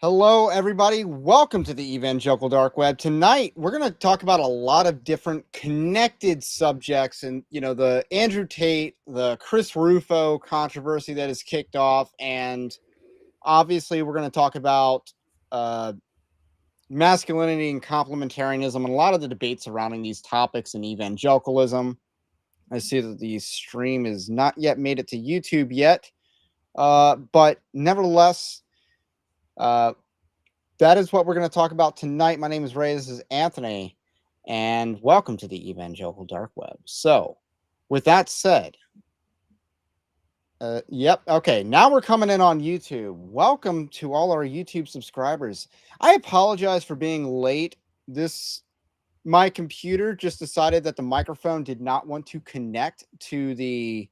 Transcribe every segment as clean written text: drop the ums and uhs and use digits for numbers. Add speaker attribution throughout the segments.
Speaker 1: Hello, everybody. Welcome to the Evangelical Dark Web. Tonight, we're going to talk about a lot of different connected subjects, and the Andrew Tate, the Chris Rufo controversy that has kicked off, and obviously, we're going to talk about uh, masculinity and complementarianism, and a lot of the debates surrounding these topics in evangelicalism. I see that the stream is not yet made it to YouTube yet, but nevertheless. That is what we're going to talk about tonight. My name is Ray. This is Anthony, and welcome to the Evangelical Dark Web. So, with that said, okay, now we're coming in on YouTube. Welcome to all our YouTube subscribers. I apologize for being late. My computer just decided that the microphone did not want to connect to the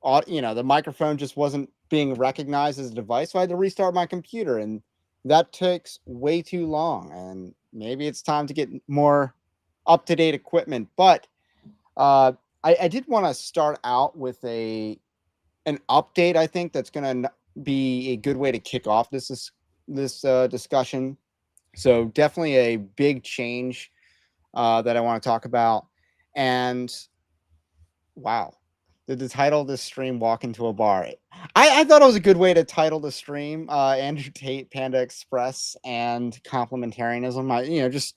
Speaker 1: microphone just wasn't being recognized as a device, so I had to restart my computer, and that takes way too long, and maybe it's time to get more up-to-date equipment. But I did want to start out with an update. I think that's going to be a good way to kick off this discussion. So definitely a big change that I want to talk about. And wow, the title of this stream, Walk into a Bar. I thought it was a good way to title the stream, Andrew Tate, Panda Express, and Complementarianism.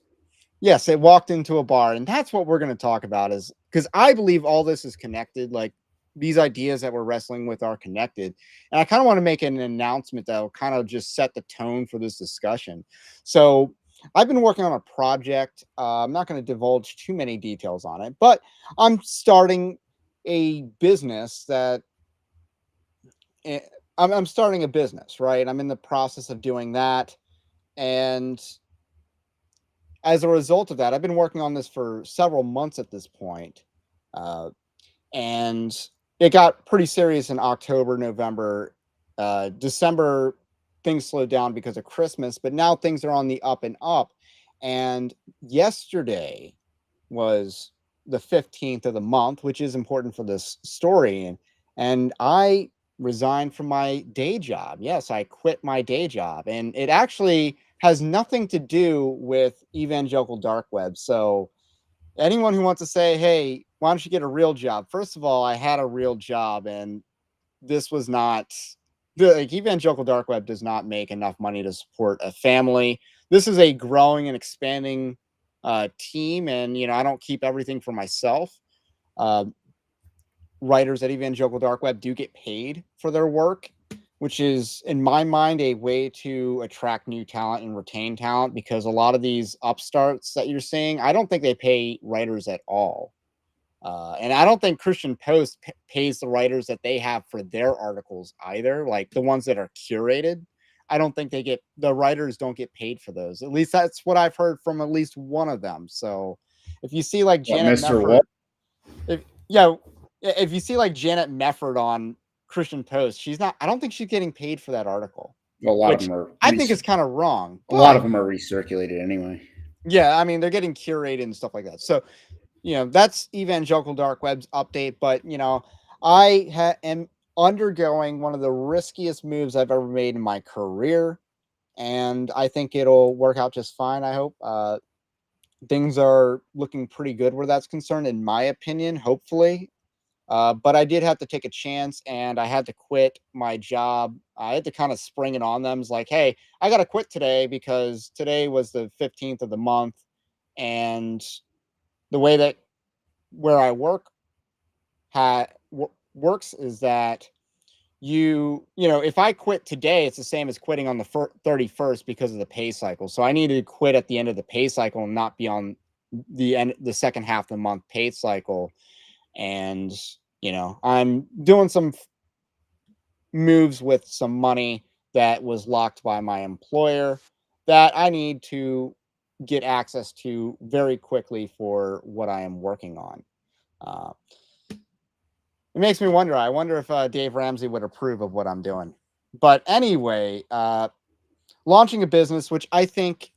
Speaker 1: Yes, it walked into a bar, and that's what we're going to talk about, is because I believe all this is connected. Like, these ideas that we're wrestling with are connected. And I kind of want to make an announcement that will kind of just set the tone for this discussion. So I've been working on a project. I'm not going to divulge too many details on it, but I'm starting a business I'm starting a business, right? I'm in the process of doing that. And as a result of that, I've been working on this for several months at this point. And it got pretty serious in October, November, December. Things slowed down because of Christmas, but now things are on the up and up. And yesterday was the 15th of the month, which is important for this story. And I resigned from my day job. Yes, I quit my day job. And it actually has nothing to do with Evangelical Dark Web. So anyone who wants to say, hey, why don't you get a real job? First of all, I had a real job, and this was not Evangelical Dark Web does not make enough money to support a family. This is a growing and expanding team, and I don't keep everything for myself. Writers at Evangelical Dark Web do get paid for their work, which is, in my mind, a way to attract new talent and retain talent, because a lot of these upstarts that you're seeing, I don't think they pay writers at all. And I don't think Christian Post pays the writers that they have for their articles either, like the ones that are curated. I don't think the writers don't get paid for those. At least that's what I've heard from at least one of them. So if you see like Janet Mefford, if you see like Janet Mefford on Christian Post, I don't think she's getting paid for that article.
Speaker 2: A lot of them are.
Speaker 1: I think it's kind of wrong.
Speaker 2: A lot of them are recirculated anyway.
Speaker 1: Yeah, I mean, they're getting curated and stuff like that. So, that's Evangelical Dark Web's update. But, I am undergoing one of the riskiest moves I've ever made in my career. And I think it'll work out just fine, I hope. Things are looking pretty good where that's concerned, in my opinion, hopefully. But I did have to take a chance, and I had to quit my job. I had to kind of spring it on them. It's like, hey, I got to quit today because today was the 15th of the month. And the way that where I work works is that if I quit today, it's the same as quitting on the 31st because of the pay cycle. So I needed to quit at the end of the pay cycle and not be on the second half of the month pay cycle. And I'm doing some moves with some money that was locked by my employer that I need to get access to very quickly for what I am working on. It makes me wonder. I wonder if Dave Ramsey would approve of what I'm doing. But anyway, launching a business, which I think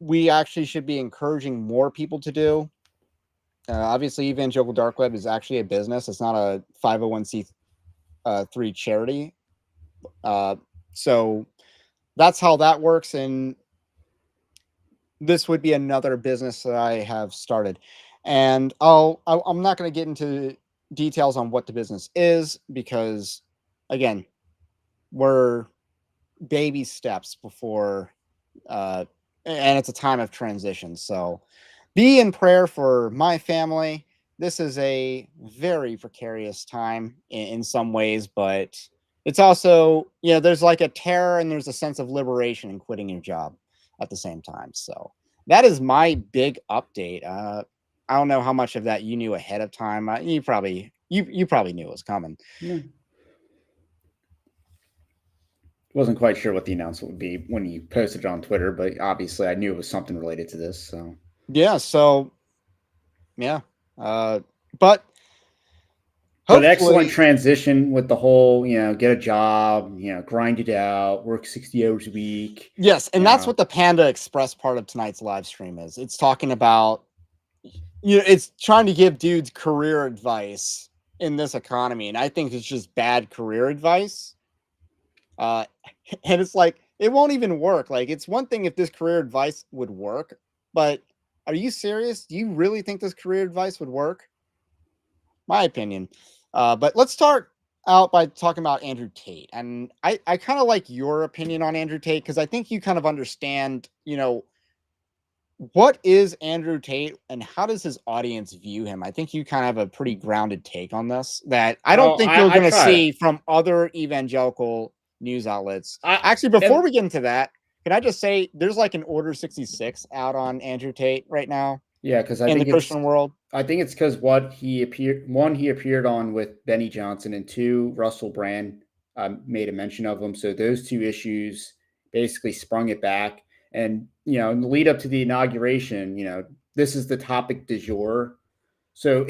Speaker 1: we actually should be encouraging more people to do. Obviously, Evangelical Dark Web is actually a business. It's not a 501c3 charity. So that's how that works. And this would be another business that I have started. And I'm not going to get into details on what the business is because, again, we're baby steps before, and it's a time of transition. So be in prayer for my family. This is a very precarious time in some ways, but it's also, there's like a terror and there's a sense of liberation in quitting your job at the same time. So that is my big update. I don't know how much of that you knew ahead of time. You probably knew it was coming.
Speaker 2: Yeah. Wasn't quite sure what the announcement would be when you posted it on Twitter, but obviously I knew it was something related to this. So
Speaker 1: Yeah. So yeah. But
Speaker 2: excellent
Speaker 1: hopefully,
Speaker 2: transition with the whole, get a job, grind it out, work 60 hours a week.
Speaker 1: yes, and that's
Speaker 2: Yeah.
Speaker 1: what the Panda Express part of tonight's live stream is. It's talking about, it's trying to give dudes career advice in this economy, and I think it's just bad career advice. Uh, and it's like it won't even work. Like, it's one thing if this career advice would work, but are you serious? Do you really think this career advice would work? My opinion. But let's start out by talking about Andrew Tate. And I kind of like your opinion on Andrew Tate because I think you kind of understand, what is Andrew Tate and how does his audience view him? I think you kind of have a pretty grounded take on this that I don't
Speaker 2: Oh,
Speaker 1: think you're
Speaker 2: I
Speaker 1: going to
Speaker 2: try.
Speaker 1: see from other evangelical news outlets.
Speaker 2: I
Speaker 1: Actually, before
Speaker 2: and
Speaker 1: we get into that, can I just say there's like an Order 66 out on Andrew Tate right now
Speaker 2: yeah, because
Speaker 1: in the Christian world?
Speaker 2: I think it's because what he appeared on with Benny Johnson, and two, Russell Brand made a mention of him. So those two issues basically sprung it back. And, in the lead up to the inauguration, this is the topic du jour. So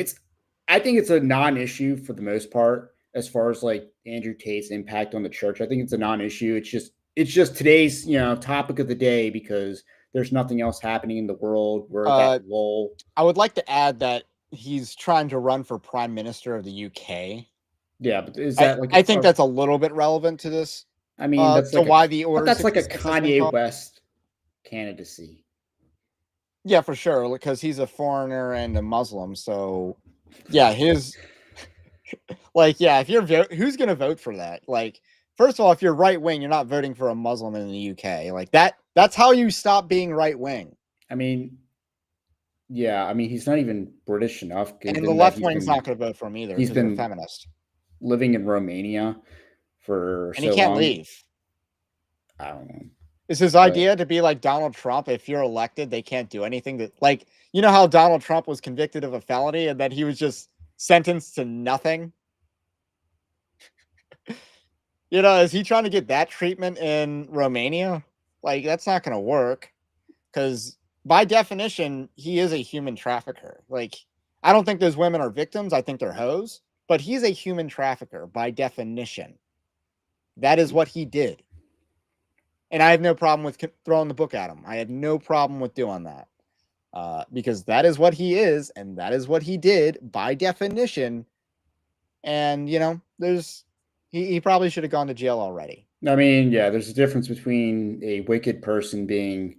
Speaker 2: I think it's a non-issue for the most part as far as like Andrew Tate's impact on the church. I think it's a non-issue. It's just today's, topic of the day because there's nothing else happening in the world. We're at that lull.
Speaker 1: I would like to add that he's trying to run for prime minister of the UK.
Speaker 2: Yeah, but is
Speaker 1: I,
Speaker 2: that like
Speaker 1: I think that's a little bit relevant to this,
Speaker 2: I mean,
Speaker 1: to why the
Speaker 2: but
Speaker 1: Order
Speaker 2: that's like a
Speaker 1: 66 has been
Speaker 2: Kanye
Speaker 1: called.
Speaker 2: West candidacy.
Speaker 1: Yeah, for sure, because he's a foreigner and a Muslim. So, yeah, if you're who's going to vote for that? Like, first of all, if you're right wing, you're not voting for a Muslim in the UK. Like that's how you stop being right wing.
Speaker 2: I mean, yeah, I mean, he's not even British enough,
Speaker 1: And the
Speaker 2: given that
Speaker 1: left wing's not going to vote for him either
Speaker 2: he's
Speaker 1: because they're
Speaker 2: been
Speaker 1: feminist.
Speaker 2: living in Romania for
Speaker 1: And he
Speaker 2: so
Speaker 1: can't
Speaker 2: long.
Speaker 1: leave.
Speaker 2: I don't know.
Speaker 1: Is his idea to be like Donald Trump? If you're elected, they can't do anything. That, like, you know how Donald Trump was convicted of a felony and then he was just sentenced to nothing? Is he trying to get that treatment in Romania? Like, that's not going to work because by definition, he is a human trafficker. Like, I don't think those women are victims. I think they're hoes, but he's a human trafficker by definition. That is what he did. And I have no problem with throwing the book at him. I had no problem with doing that because that is what he is. And that is what he did by definition. And, he probably should have gone to jail already.
Speaker 2: I mean, yeah, there's a difference between a wicked person being,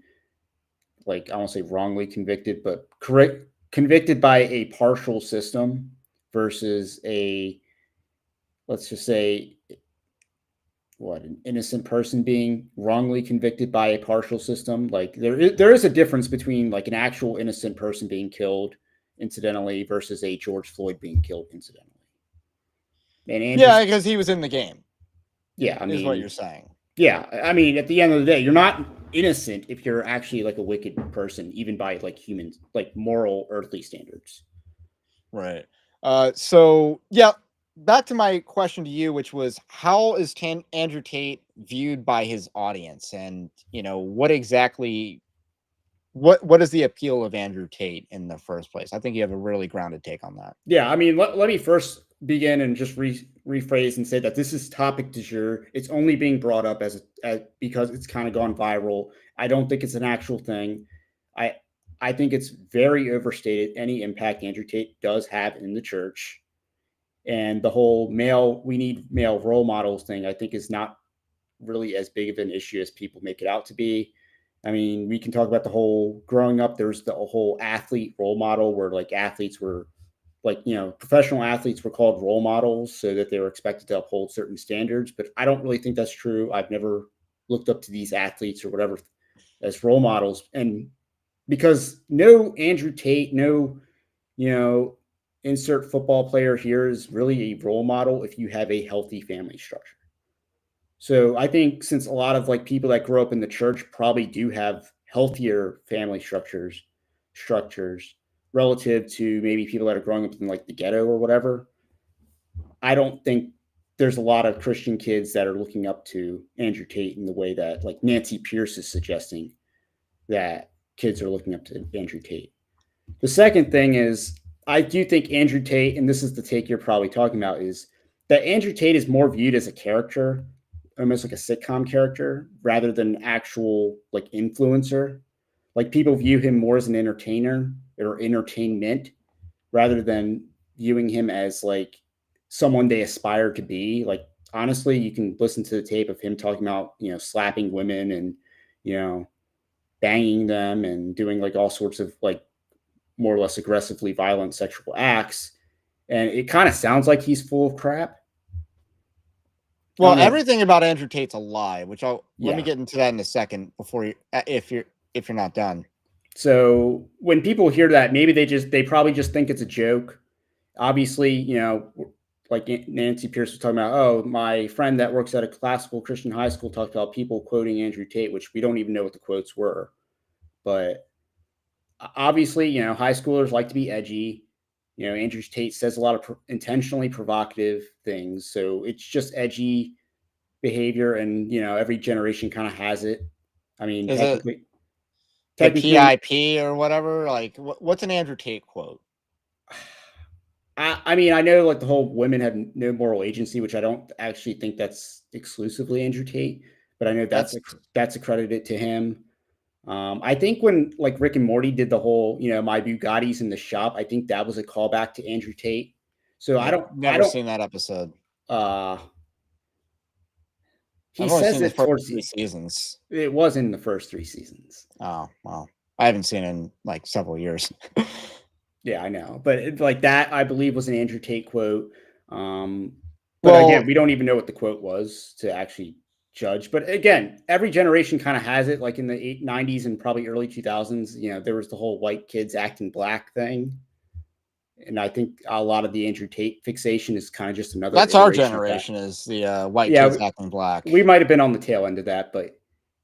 Speaker 2: like, I won't say wrongly convicted, but convicted by a partial system versus let's just say, an innocent person being wrongly convicted by a partial system. Like there is a difference between like an actual innocent person being killed incidentally versus a George Floyd being killed incidentally. And
Speaker 1: Yeah, because he was in the game.
Speaker 2: Yeah, I mean,
Speaker 1: is what you're saying.
Speaker 2: Yeah, I mean, at the end of the day, you're not innocent if you're actually like a wicked person, even by like human, like moral, earthly standards.
Speaker 1: Right. So yeah, back to my question to you, which was, how is Andrew Tate viewed by his audience, and what exactly, what is the appeal of Andrew Tate in the first place? I think you have a really grounded take on that.
Speaker 2: Yeah, I mean, let me first begin and just rephrase and say that this is topic du jour. It's only being brought up as because it's kind of gone viral. I don't think it's an actual thing. I think it's very overstated any impact Andrew Tate does have in the church. And the whole we need male role models thing, I think is not really as big of an issue as people make it out to be. I mean, we can talk about the whole growing up. There's the whole athlete role model where like athletes were like, professional athletes were called role models so that they were expected to uphold certain standards. But I don't really think that's true. I've never looked up to these athletes or whatever as role models. And because no Andrew Tate, no, insert football player here is really a role model if you have a healthy family structure. So I think since a lot of like people that grow up in the church probably do have healthier family structures relative to maybe people that are growing up in like the ghetto or whatever, I don't think there's a lot of Christian kids that are looking up to Andrew Tate in the way that like Nancy Pierce is suggesting that kids are looking up to Andrew Tate. The second thing is I do think Andrew Tate, and this is the take you're probably talking about, is that Andrew Tate is more viewed as a character, almost like a sitcom character, rather than actual like influencer. Like people view him more as an entertainer or entertainment rather than viewing him as like someone they aspire to be. Like honestly, you can listen to the tape of him talking about, slapping women and, banging them and doing like all sorts of like more or less aggressively violent sexual acts. And it kind of sounds like he's full of crap.
Speaker 1: Well, everything about Andrew Tate's a lie, which let me
Speaker 2: Yeah.
Speaker 1: get into that in a second before you, if you're not done.
Speaker 2: So when people hear that, maybe they probably just think it's a joke. Obviously, like Nancy Pierce was talking about, oh, my friend that works at a classical Christian high school talked about people quoting Andrew Tate, which we don't even know what the quotes were. But obviously, high schoolers like to be edgy. Andrew Tate says a lot of intentionally provocative things. So it's just edgy behavior. And, every generation kind of has it. I mean,
Speaker 1: Is
Speaker 2: technically,
Speaker 1: it the PIP or whatever? Like, what's an Andrew Tate quote?
Speaker 2: I mean, I know like the whole women have no moral agency, which I don't actually think that's exclusively Andrew Tate, but I know that's accredited to him. I think when like Rick and Morty did the whole, my Bugatti's in the shop, I think that was a callback to Andrew Tate. So
Speaker 1: I've never seen that episode.
Speaker 2: He
Speaker 1: I've only
Speaker 2: says
Speaker 1: seen the
Speaker 2: it
Speaker 1: first
Speaker 2: towards
Speaker 1: 3 seasons.
Speaker 2: It was in the first 3 seasons.
Speaker 1: Oh, well, I haven't seen it in like several years.
Speaker 2: Yeah, I know. But like that, I believe was an Andrew Tate quote. But again, we don't even know what the quote was to actually judge. But again, every generation kind of has it. Like in the 90s and probably early 2000s, there was the whole white kids acting black thing. And I think a lot of the Andrew Tate fixation is kind of just another.
Speaker 1: That's our generation is the white kids acting black.
Speaker 2: We might have been on the tail end of that, but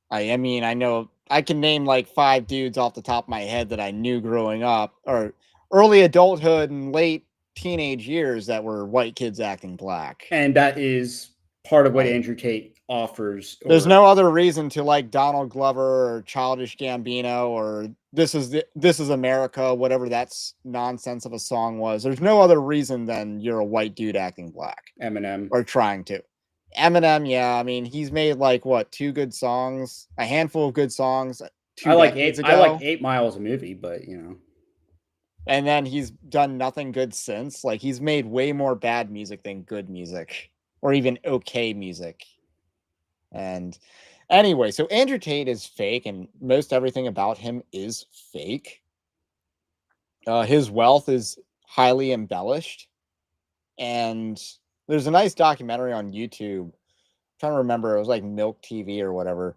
Speaker 1: I mean, I know I can name like 5 dudes off the top of my head that I knew growing up or early adulthood and late teenage years that were white kids acting black.
Speaker 2: And that is part of what Andrew Tate offers.
Speaker 1: There's no other reason to like Donald Glover or Childish Gambino or This Is America, whatever that's nonsense of a song was. There's no other reason than you're a white dude acting black.
Speaker 2: Eminem.
Speaker 1: Or trying to. Eminem, yeah. I mean, he's made like what, 2 good songs, a handful of good songs.
Speaker 2: I like 8 Miles a movie, but
Speaker 1: and then he's done nothing good since. Like he's made way more bad music than good music, or even okay music. And anyway, so Andrew Tate is fake, and most everything about him is fake. His wealth is highly embellished, and there's a nice documentary on YouTube. I'm trying to remember, it was like Milk TV or whatever.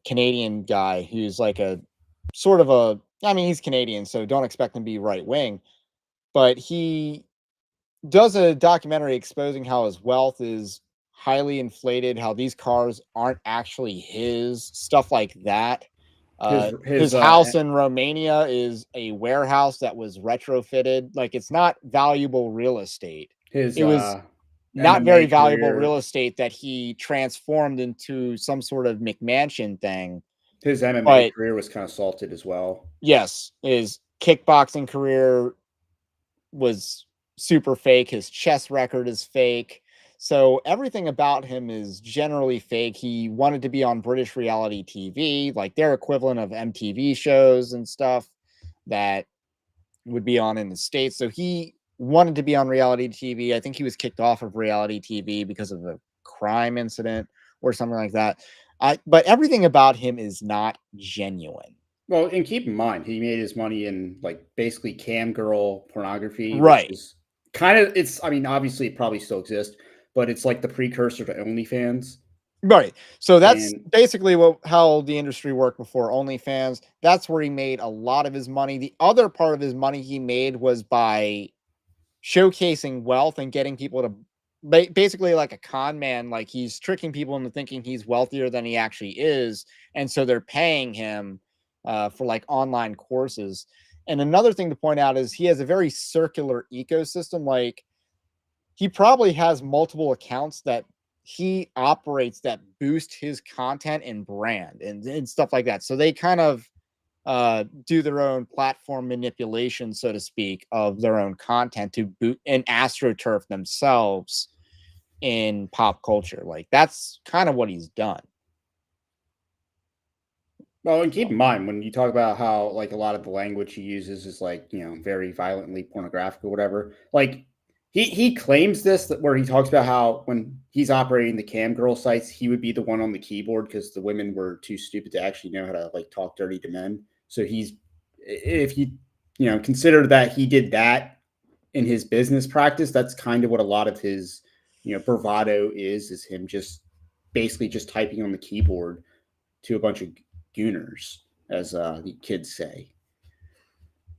Speaker 1: Canadian guy who's like a sort of a, I mean, he's Canadian, so don't expect him to be right wing, but he does a documentary exposing how his wealth is highly inflated, how these cars aren't actually his, stuff like that. His house in Romania is a warehouse that was retrofitted. Like it's not valuable real estate. It was not very valuable real estate that he transformed into some sort of McMansion thing.
Speaker 2: His MMA career was kind of salted as well.
Speaker 1: Yes, his kickboxing career was super fake. His chess record is fake. So everything about him is generally fake. He wanted to be on British reality TV, like their equivalent of MTV shows and stuff that would be on in the States. So he wanted to be on reality TV. I think he was kicked off of reality TV because of a crime incident or something like that. But everything about him is not genuine.
Speaker 2: Well, and keep in mind, he made his money in like basically cam girl pornography, which
Speaker 1: Right.
Speaker 2: is kind of it's. I mean, obviously, it probably still exists, but it's like the precursor to OnlyFans.
Speaker 1: Right. So that's
Speaker 2: And
Speaker 1: basically how the industry worked before OnlyFans. That's where he made a lot of his money. The other part of his money he made was by showcasing wealth and getting people to basically like a con man. Like he's tricking people into thinking he's wealthier than he actually is. And so they're paying him for like online courses. And another thing to point out is he has a very circular ecosystem. Like he probably has multiple accounts that he operates that boost his content and brand and stuff like that. So they kind of do their own platform manipulation, so to speak, of their own content to boot and astroturf themselves in pop culture. Like that's kind of what he's done.
Speaker 2: well, and keep in mind when you talk about how like a lot of the language he uses is like very violently pornographic or whatever. Like he claims this that where he talks about how when he's operating the cam girl sites, he would be the one on the keyboard because the women were too stupid to actually know how to like talk dirty to men. So he's if you consider that he did that in his business practice, that's kind of what a lot of his bravado is him just basically just typing on the keyboard to a bunch of gooners, as the kids say.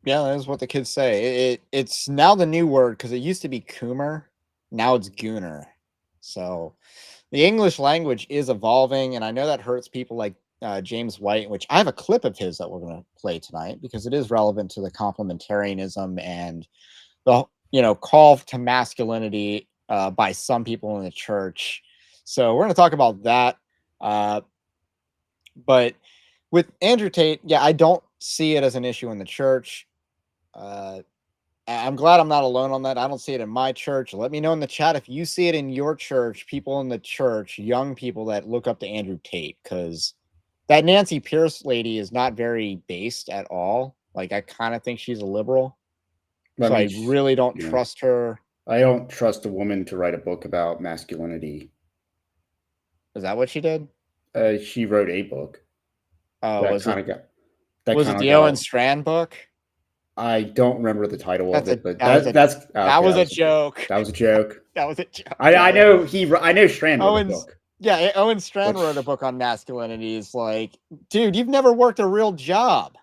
Speaker 1: Yeah, that is what the kids say. It's now the new word because it used to be coomer, now it's gooner. So the English language is evolving, and I know that hurts people like James White, which I have a clip of his that we're going to play tonight because it is relevant to the complementarianism and the call to masculinity by some people in the church. So we're going to talk about that. But with Andrew Tate, yeah, I don't see it as an issue in the church. I'm glad I'm not alone on that. I don't see it in my church. Let me know in the chat if you see it in your church, people in the church, young people that look up to Andrew Tate, because that Nancy Pierce lady is not very based at all. Like, I kind of think she's a liberal. So I really don't trust her.
Speaker 2: I don't trust a woman to write a book about masculinity.
Speaker 1: Is that what she did?
Speaker 2: She wrote a book.
Speaker 1: Was it the Owen Strand book?
Speaker 2: I don't remember the title of it, but
Speaker 1: that was a joke.
Speaker 2: That was a joke.
Speaker 1: That was a joke.
Speaker 2: I know Strand wrote a book.
Speaker 1: Yeah, Owen Strand wrote a book on masculinity. It's like, dude, you've never worked a real job.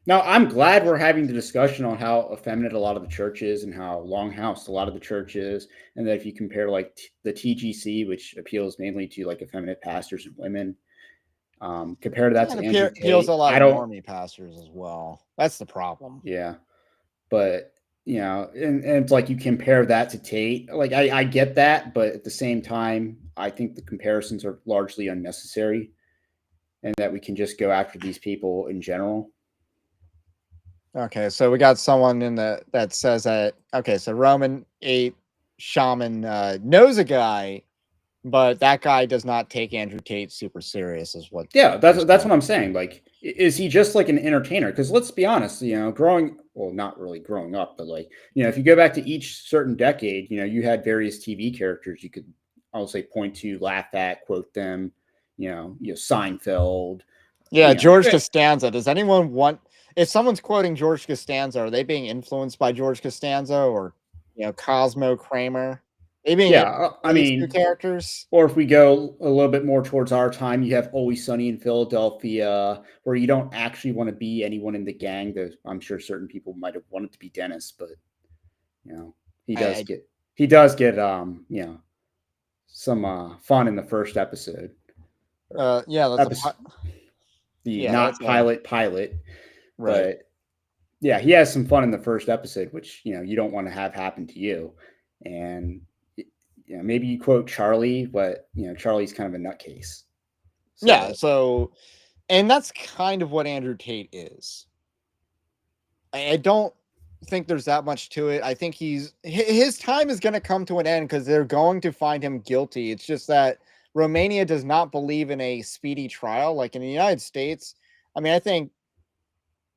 Speaker 2: Now, I'm glad we're having the discussion on how effeminate a lot of the church is and how long-housed a lot of the church is. And that if you compare like the TGC, which appeals mainly to like effeminate pastors and women, compare that to Andrew Tate.
Speaker 1: Appeals a lot of normie pastors as well. That's the problem.
Speaker 2: Yeah. But, and it's like you compare that to Tate. Like, I get that. But at the same time, I think the comparisons are largely unnecessary and that we can just go after these people in general.
Speaker 1: Okay, so we got someone that says that. Okay, so Roman 8 shaman knows a guy, but that guy does not take Andrew Tate super serious. Is what?
Speaker 2: Yeah, that's what I'm saying. Like, is he just like an entertainer? Because let's be honest, not really growing up, but like if you go back to each certain decade, you had various TV characters you could, I'll say, point to, laugh at, quote them. Seinfeld.
Speaker 1: Yeah, George Costanza. Does anyone want? If someone's quoting George Costanza, are they being influenced by George Costanza or Cosmo Kramer? They being two characters.
Speaker 2: Or if we go a little bit more towards our time, you have Always Sunny in Philadelphia, where you don't actually want to be anyone in the gang. Though I'm sure certain people might have wanted to be Dennis, but he does get some fun in the first episode. Pilot. Right. But yeah, he has some fun in the first episode, which you don't want to have happen to you. And maybe you quote Charlie, but Charlie's kind of a nutcase.
Speaker 1: So. Yeah. So, and that's kind of what Andrew Tate is. I don't think there's that much to it. I think his time is going to come to an end because they're going to find him guilty. It's just that Romania does not believe in a speedy trial. Like in the United States, I mean, I think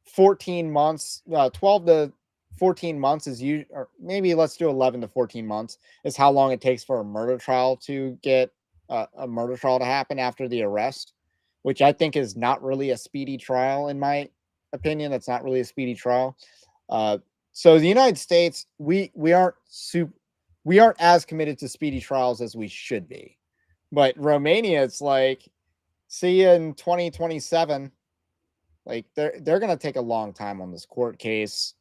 Speaker 1: 14 months, 12 to 14 months is usually, or maybe let's do 11 to 14 months is how long it takes for a murder trial to get a murder trial to happen after the arrest, which I think is not really a speedy trial, in my opinion. That's not really a speedy trial. Uh, so the United States, we aren't as committed to speedy trials as we should be. But Romania, it's like, see you in 2027. Like they're gonna take a long time on this court case,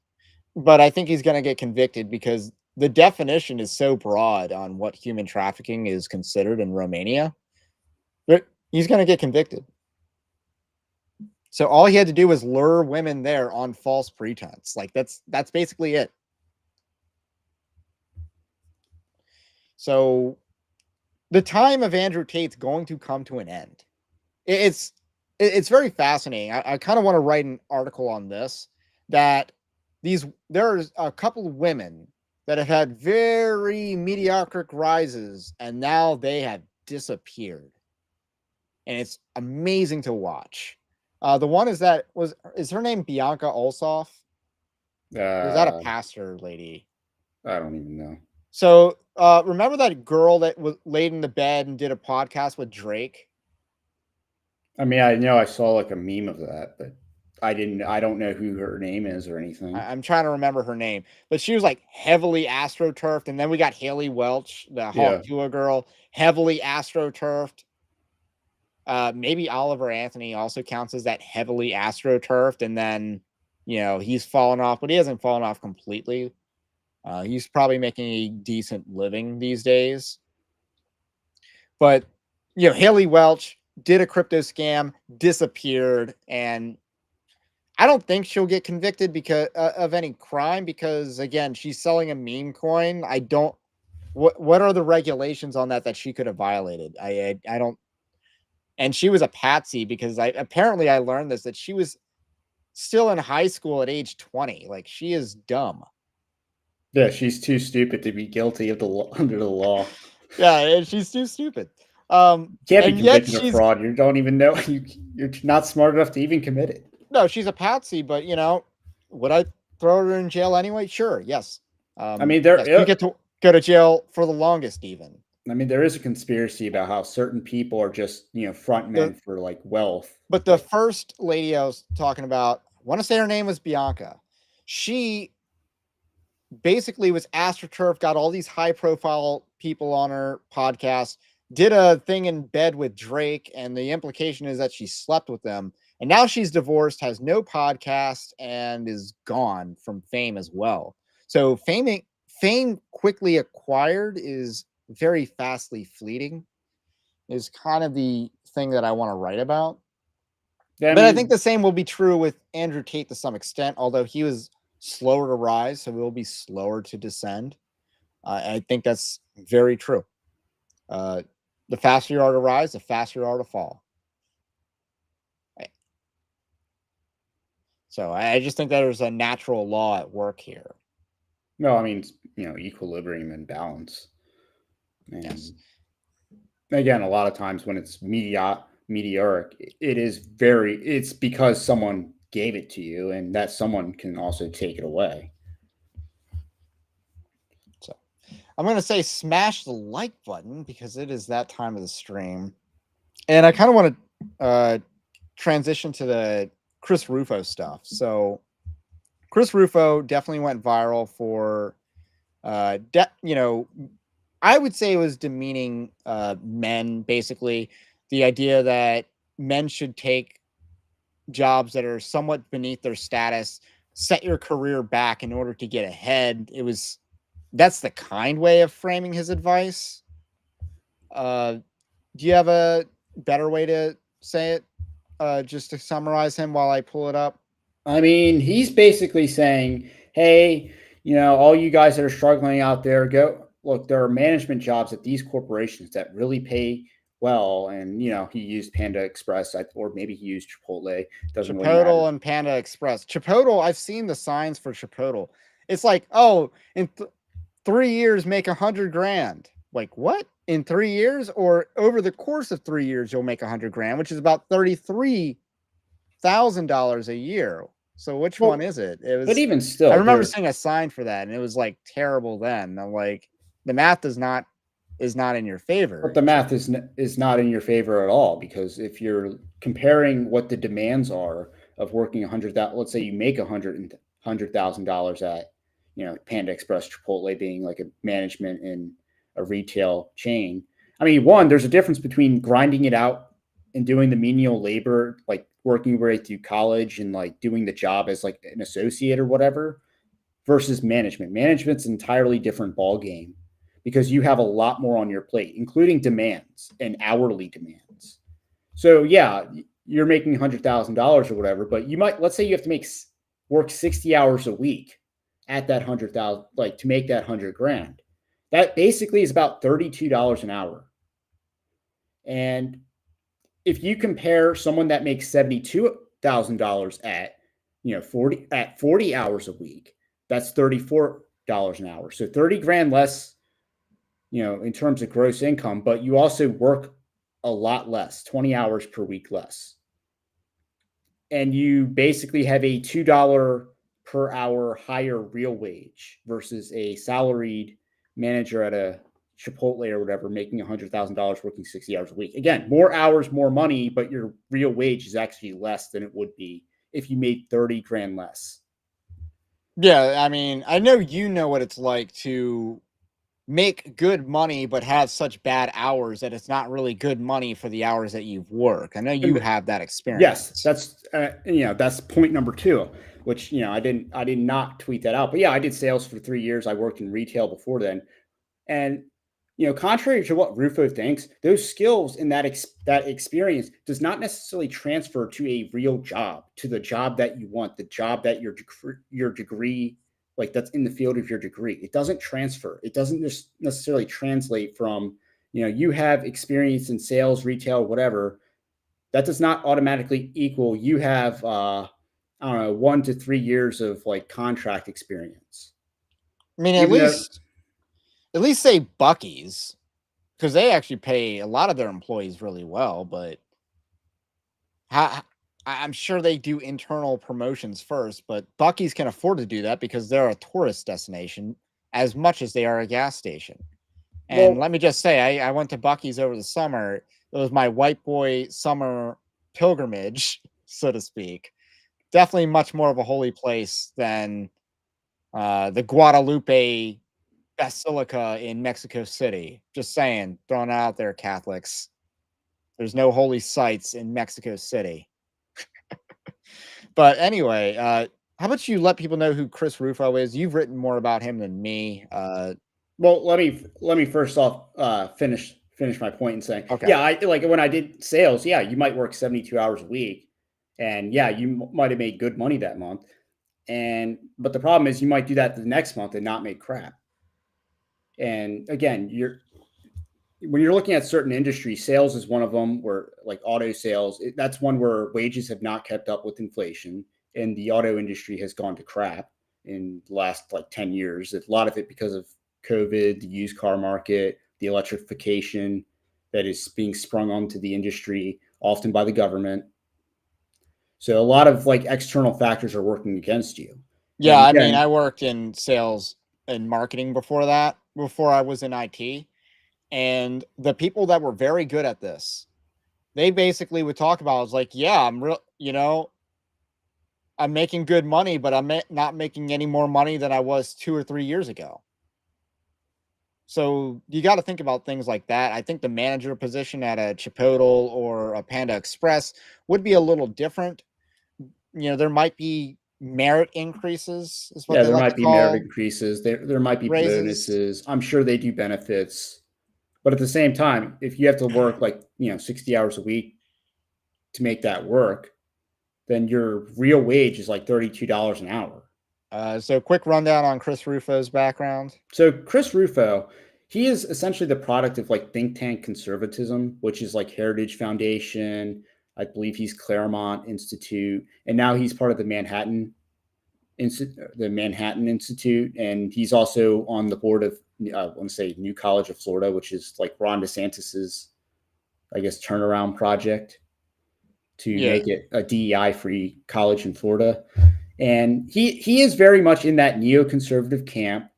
Speaker 1: but I think he's gonna get convicted because the definition is so broad on what human trafficking is considered in Romania. But he's gonna get convicted. So all he had to do was lure women there on false pretense. Like that's basically it. So the time of Andrew Tate's going to come to an end. It's it's very fascinating. I kind of want to write an article on this, that there's a couple of women that have had very mediocre rises and now they have disappeared. And it's amazing to watch. The one is her name Bianca Olsoff? Or is that a pastor lady?
Speaker 2: I don't even know.
Speaker 1: So remember that girl that was laid in the bed and did a podcast with Drake?
Speaker 2: I mean, I know I saw like a meme of that, but I don't know who her name is or anything.
Speaker 1: I'm trying to remember her name, but she was like heavily astroturfed. And then we got Haley Welch, the Hawk Tuah girl, heavily astroturfed. Maybe Oliver Anthony also counts as that heavily astroturfed. And then, he's fallen off, but he hasn't fallen off completely. He's probably making a decent living these days. But, Haley Welch did a crypto scam, disappeared, and I don't think she'll get convicted because of any crime, because again, she's selling a meme coin. What are the regulations on that she could have violated? I don't. And she was a patsy, because I learned this, that she was still in high school at age 20. Like, she is dumb.
Speaker 2: Yeah, she's too stupid to be guilty of under the law.
Speaker 1: Yeah, she's too stupid.
Speaker 2: Can't be convicted of fraud. You don't even know. You're not smart enough to even commit it.
Speaker 1: No, she's a patsy, but would I throw her in jail anyway? Sure, yes.
Speaker 2: I mean,
Speaker 1: you get to go to jail for the longest, even.
Speaker 2: I mean, there is a conspiracy about how certain people are just front men for like wealth.
Speaker 1: But the first lady I was talking about, I want to say her name was Bianca. She basically was astroturf, got all these high profile people on her podcast, did a thing in bed with Drake, and the implication is that she slept with them. And now she's divorced, has no podcast, and is gone from fame as well. So fame quickly acquired is very fastly fleeting, is kind of the thing that I want to write about. Yeah, but I think the same will be true with Andrew Tate to some extent, although he was slower to rise, so we'll be slower to descend. I think that's very true. The faster you are to rise, the faster you are to fall. So I just think that there's a natural law at work here.
Speaker 2: No, I mean, equilibrium and balance. And yes. Again, a lot of times when it's meteoric, it's because someone gave it to you, and that someone can also take it away. So I'm going to say smash the like button, because it is that time of the stream. And I kind of want to transition to the Chris Rufo stuff. So Chris Rufo definitely went viral for, I would say it was demeaning men, basically. The idea that men should take jobs that are somewhat beneath their status, set your career back in order to get ahead. That's the kind way of framing his advice. Do you have a better way to say it? Just to summarize him while I pull it up.
Speaker 3: I mean, he's basically saying, hey, all you guys that are struggling out there, go look, there are management jobs at these corporations that really pay well. And, he used Panda Express, or maybe he used Chipotle.
Speaker 1: Doesn't really matter. Chipotle and Panda Express. Chipotle, I've seen the signs for Chipotle. It's like, in 3 years, make $100,000. Like, what? In 3 years, or over the course of 3 years, you'll make $100,000, which is about $33,000 a year. So which one is it? It was.
Speaker 3: But even still,
Speaker 1: I remember seeing a sign for that, and it was like terrible. Then I'm like, the math does not is not in your favor.
Speaker 3: But the math is not in your favor at all, because if you're comparing what the demands are of working 100,000, let's say you make $100,000 at, Panda Express, Chipotle being like a management in a retail chain. I mean, one, there's a difference between grinding it out and doing the menial labor, like working right through college and like doing the job as like an associate or whatever, versus management. Management's an entirely different ball game, because you have a lot more on your plate, including demands and hourly demands. So yeah, you're making $100,000 or whatever, but you might, let's say you have to work 60 hours a week at that 100,000, like to make that 100 grand. That basically is about $32 an hour. And if you compare someone that makes $72,000 at 40 hours a week, that's $34 an hour. So 30 grand less, in terms of gross income, but you also work a lot less, 20 hours per week less. And you basically have a $2 per hour higher real wage versus a salaried manager at a Chipotle or whatever making $100,000 working 60 hours a week. Again, more hours, more money, but your real wage is actually less than it would be if you made 30 grand less.
Speaker 1: Yeah, I mean, I know what it's like to make good money but have such bad hours that it's not really good money for the hours that you've worked. I know you have that experience.
Speaker 3: Yes, that's point number 2, which I did not tweet that out, but yeah, I did sales for 3 years. I worked in retail before then, and contrary to what Rufo thinks, those skills and that experience does not necessarily transfer to a real job, to the job that you want, the job that your degree, like that's in the field of your degree. It doesn't transfer. It doesn't just necessarily translate from, you have experience in sales, retail, whatever. That does not automatically equal you have, 1 to 3 years of like contract experience.
Speaker 1: I mean, at least say Buc-ee's, because they actually pay a lot of their employees really well, but I'm sure they do internal promotions first, but Buc-ee's can afford to do that because they're a tourist destination as much as they are a gas station. And let me just say, I went to Buc-ee's over the summer. It was my white boy summer pilgrimage, so to speak. Definitely much more of a holy place than the Guadalupe Basilica in Mexico City. Just saying, throwing it out there, Catholics. There's no holy sites in Mexico City. But anyway, how about you let people know who Chris Rufo is? You've written more about him than me.
Speaker 3: Well, let me first off finish my point and saying,
Speaker 1: okay.
Speaker 3: Yeah, I like when I did sales. Yeah, you might work 72 hours a week, and yeah, you might have made good money that month. But the problem is, you might do that the next month and not make crap. And again, when you're looking at certain industries, sales is one of them, where like auto sales, that's one where wages have not kept up with inflation, and the auto industry has gone to crap in the last like 10 years. A lot of it because of COVID, the used car market, the electrification that is being sprung onto the industry, often by the government. So a lot of like external factors are working against you.
Speaker 1: Yeah, I mean, I worked in sales and marketing before I was in IT. And the people that were very good at this, they basically would talk about, I was like, yeah, I'm making good money, but I'm not making any more money than I was 2 or 3 years ago. So you got to think about things like that. I think the manager position at a Chipotle or a Panda Express would be a little different. There might be merit increases. Is what
Speaker 3: yeah,
Speaker 1: they
Speaker 3: there
Speaker 1: like
Speaker 3: might
Speaker 1: to
Speaker 3: be
Speaker 1: call
Speaker 3: merit increases. There might be
Speaker 1: raises.
Speaker 3: bonuses. I'm sure they do benefits. But at the same time, if you have to work like 60 hours a week to make that work, then your real wage is like $32 an hour.
Speaker 1: So quick rundown on Chris Rufo's background.
Speaker 3: So Chris Rufo, he is essentially the product of like think tank conservatism, which is like Heritage Foundation. I believe he's Claremont Institute, and now he's part of the Manhattan Institute, and he's also on the board of I want to say New College of Florida, which is like Ron DeSantis's, I guess, turnaround project to make it a DEI-free college in Florida. And he is very much in that neoconservative camp.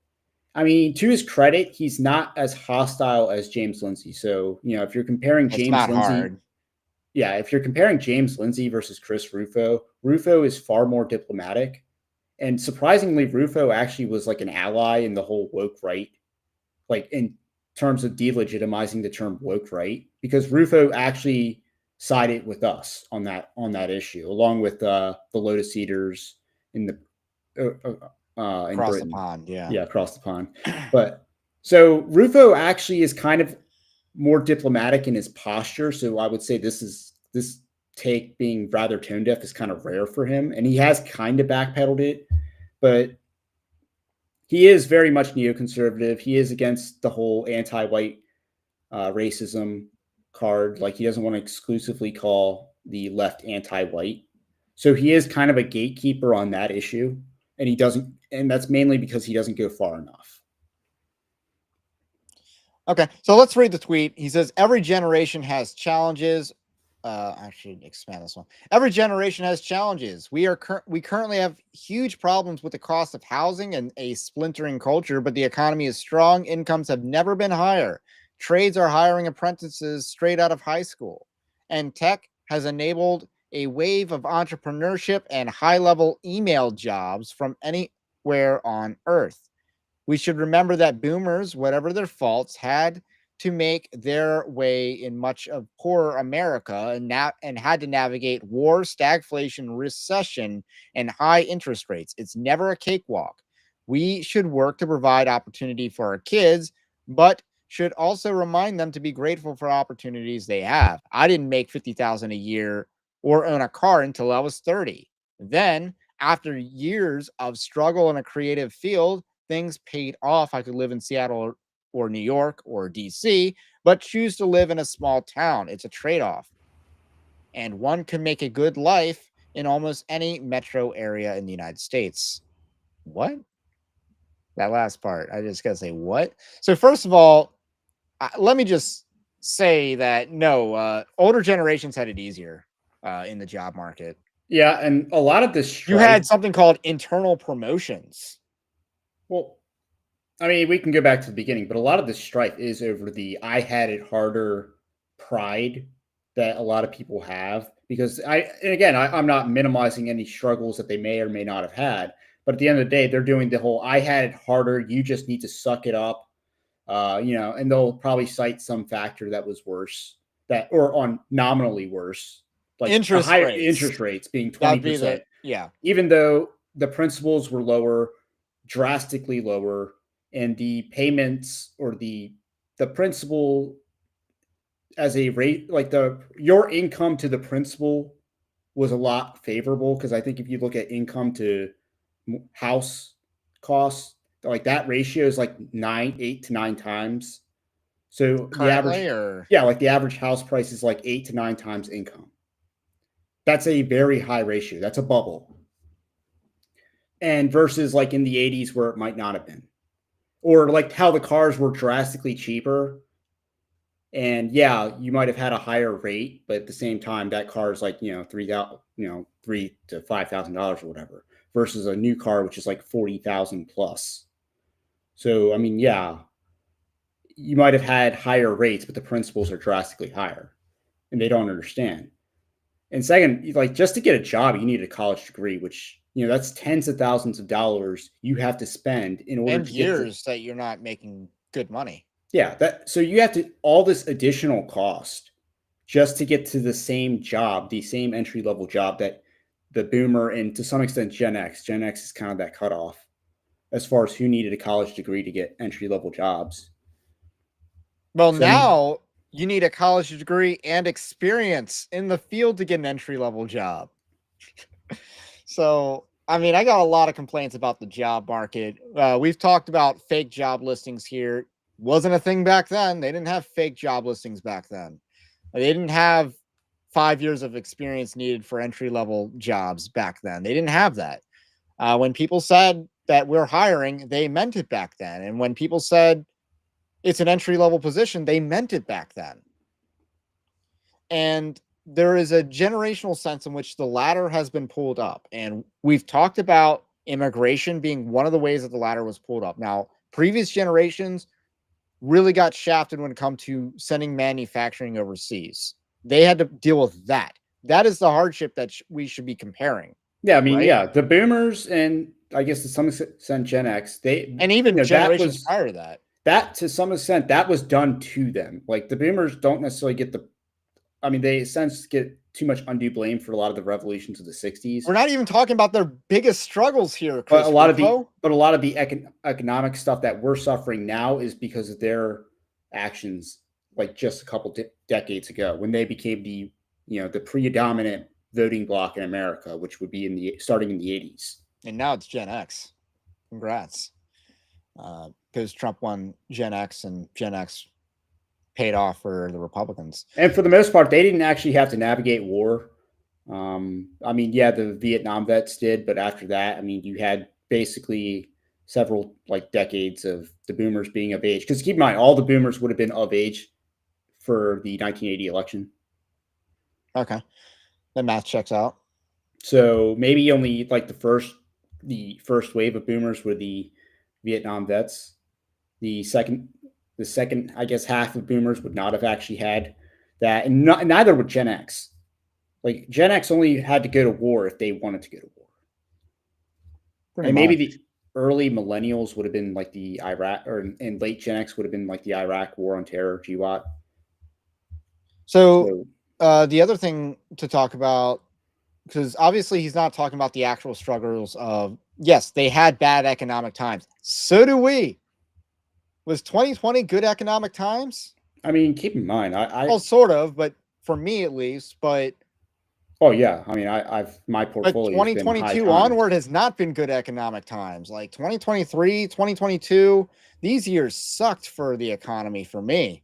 Speaker 3: I mean, to his credit, he's not as hostile as James Lindsay. So, if you're comparing
Speaker 1: It's
Speaker 3: James
Speaker 1: not
Speaker 3: Lindsay,
Speaker 1: hard.
Speaker 3: yeah, if you're comparing James Lindsay versus Chris Rufo, Rufo is far more diplomatic. And surprisingly, Rufo actually was like an ally in the whole woke right, like in terms of delegitimizing the term woke right, because Rufo actually sided with us on that issue, along with the Lotus Eaters in the in
Speaker 1: Across the
Speaker 3: Britain.
Speaker 1: pond, yeah.
Speaker 3: Yeah, across the pond. But so Rufo actually is kind of more diplomatic in his posture. So I would say this take being rather tone deaf is kind of rare for him, and he has kind of backpedaled it, but he is very much neoconservative. He is against the whole anti-white racism card. Like, he doesn't want to exclusively call the left anti-white. So he is kind of a gatekeeper on that issue, and that's mainly because he doesn't go far enough.
Speaker 1: Okay, so let's read the tweet. He says, every generation has challenges. I should expand this one. Every generation has challenges. We currently have huge problems with the cost of housing and a splintering culture, but the economy is strong. Incomes have never been higher. Trades are hiring apprentices straight out of high school. And tech has enabled a wave of entrepreneurship and high-level email jobs from anywhere on Earth. We should remember that boomers, whatever their faults, had to make their way in much of poorer America and had to navigate war, stagflation, recession, and high interest rates. It's never a cakewalk. We should work to provide opportunity for our kids, but should also remind them to be grateful for opportunities they have. I didn't make $50,000 a year or own a car until I was 30. Then, after years of struggle in a creative field, things paid off. I could live in Seattle or New York or DC, but choose to live in a small town. It's a trade-off. And one can make a good life in almost any metro area in the United States. What? That last part. I just got to say, what? So, first of all, let me just say that no, older generations had it easier in the job market.
Speaker 3: Yeah, and a lot of this strife,
Speaker 1: You had something called internal promotions.
Speaker 3: well, I mean, we can go back to the beginning, but a lot of this strife is over the "I had it harder" pride that a lot of people have. Because I'm not minimizing any struggles that they may or may not have had, but at the end of the day, they're doing the whole "I had it harder. You just need to suck it up," and they'll probably cite some factor that was worse, or on nominally worse, like
Speaker 1: Interest
Speaker 3: higher
Speaker 1: rates.
Speaker 3: interest rates being
Speaker 1: That'd be
Speaker 3: 20%.
Speaker 1: yeah.
Speaker 3: Even though the principals were lower, drastically lower, and the payments or the principal as a rate, like your income to the principal was a lot favorable, because I think if you look at income to house costs, like that ratio is like 8 to 9 times. So
Speaker 1: Currently, or
Speaker 3: like the average house price is like 8 to 9 times income. That's a very high ratio. That's a bubble. And versus like in the 80s where it might not have been. Or like how the cars were drastically cheaper. And yeah, you might have had a higher rate, but at the same time, that car is like, $3,000, $3,000 to $5,000 or whatever, versus a new car, which is like 40,000 plus. So, I mean, yeah, you might have had higher rates, but the principals are drastically higher, and they don't understand. And second, like, just to get a job, you need a college degree, which, that's tens of thousands of dollars you have to spend in order
Speaker 1: and
Speaker 3: to
Speaker 1: years that you're not making good money.
Speaker 3: Yeah, so you have to all this additional cost just to get to the same job, the same entry level job that the boomer and to some extent Gen X is kind of that cutoff as far as who needed a college degree to get entry level jobs.
Speaker 1: Well, now you need a college degree and experience in the field to get an entry level job. So, I mean, I got a lot of complaints about the job market. We've talked about fake job listings here. Wasn't a thing back then. They didn't have fake job listings back then. They didn't have 5 years of experience needed for entry level jobs back then. They didn't have that. When people said that we're hiring, they meant it back then. And when people said it's an entry level position, they meant it back then. And there is a generational sense in which the ladder has been pulled up. And we've talked about immigration being one of the ways that the ladder was pulled up. Now, previous generations really got shafted when it comes to sending manufacturing overseas. They had to deal with that. That is the hardship that we should be comparing.
Speaker 3: Yeah, I mean,
Speaker 1: right?
Speaker 3: yeah, the boomers and I guess to some extent Gen X,
Speaker 1: And even generations prior to that.
Speaker 3: That to some extent, that was done to them. Like the boomers don't necessarily get they essentially get too much undue blame for a lot of the revolutions of the 60s.
Speaker 1: We're not even talking about their biggest struggles here, Chris.
Speaker 3: But a lot of the economic stuff that we're suffering now is because of their actions, like just a couple decades ago when they became the predominant voting bloc in America, which would be starting in the 80s.
Speaker 1: And now it's Gen X. Congrats. Because Trump won Gen X and Gen X paid off for the Republicans.
Speaker 3: And for the most part, they didn't actually have to navigate war. The Vietnam vets did, but after that, you had basically several decades of the boomers being of age. Because keep in mind, all the boomers would have been of age for the 1980 election.
Speaker 1: Okay. The math checks out.
Speaker 3: So maybe only the first wave of boomers were the Vietnam vets. The second, I guess, half of boomers would not have actually had that, and neither would Gen X. Like Gen X only had to go to war if they wanted to go to war. Pretty and much. Maybe the early millennials would have been like the Iraq, and late Gen X would have been like the Iraq War on Terror, GWAT.
Speaker 1: So the other thing to talk about, because obviously he's not talking about the actual struggles of, yes, they had bad economic times. So do we. Was 2020 good economic times?
Speaker 3: Keep in mind,
Speaker 1: well, sort of, but for me at least, but.
Speaker 3: Oh yeah, I've my portfolio.
Speaker 1: But 2022 onward has not been good economic times. Like 2023, 2022, these years sucked for the economy for me.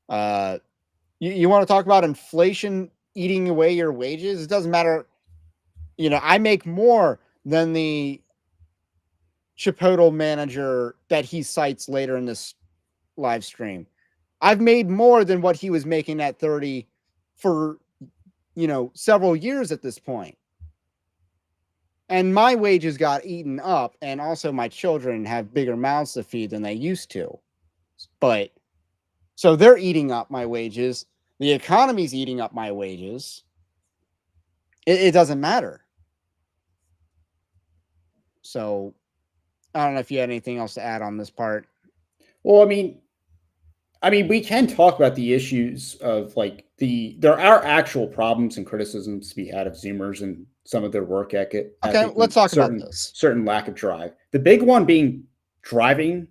Speaker 1: You want to talk about inflation eating away your wages? It doesn't matter. I make more than the Chipotle manager that he cites later in this live stream. I've made more than what he was making at 30 for several years at this point. And my wages got eaten up, and also my children have bigger mouths to feed than they used to. But so they're eating up my wages. The economy's eating up my wages. It doesn't matter. So I don't know if you had anything else to add on this part.
Speaker 3: Well, we can talk about the issues of there are actual problems and criticisms to be had of Zoomers and some of their work ethic.
Speaker 1: Okay, let's talk about this.
Speaker 3: Certain lack of drive. The big one being driving.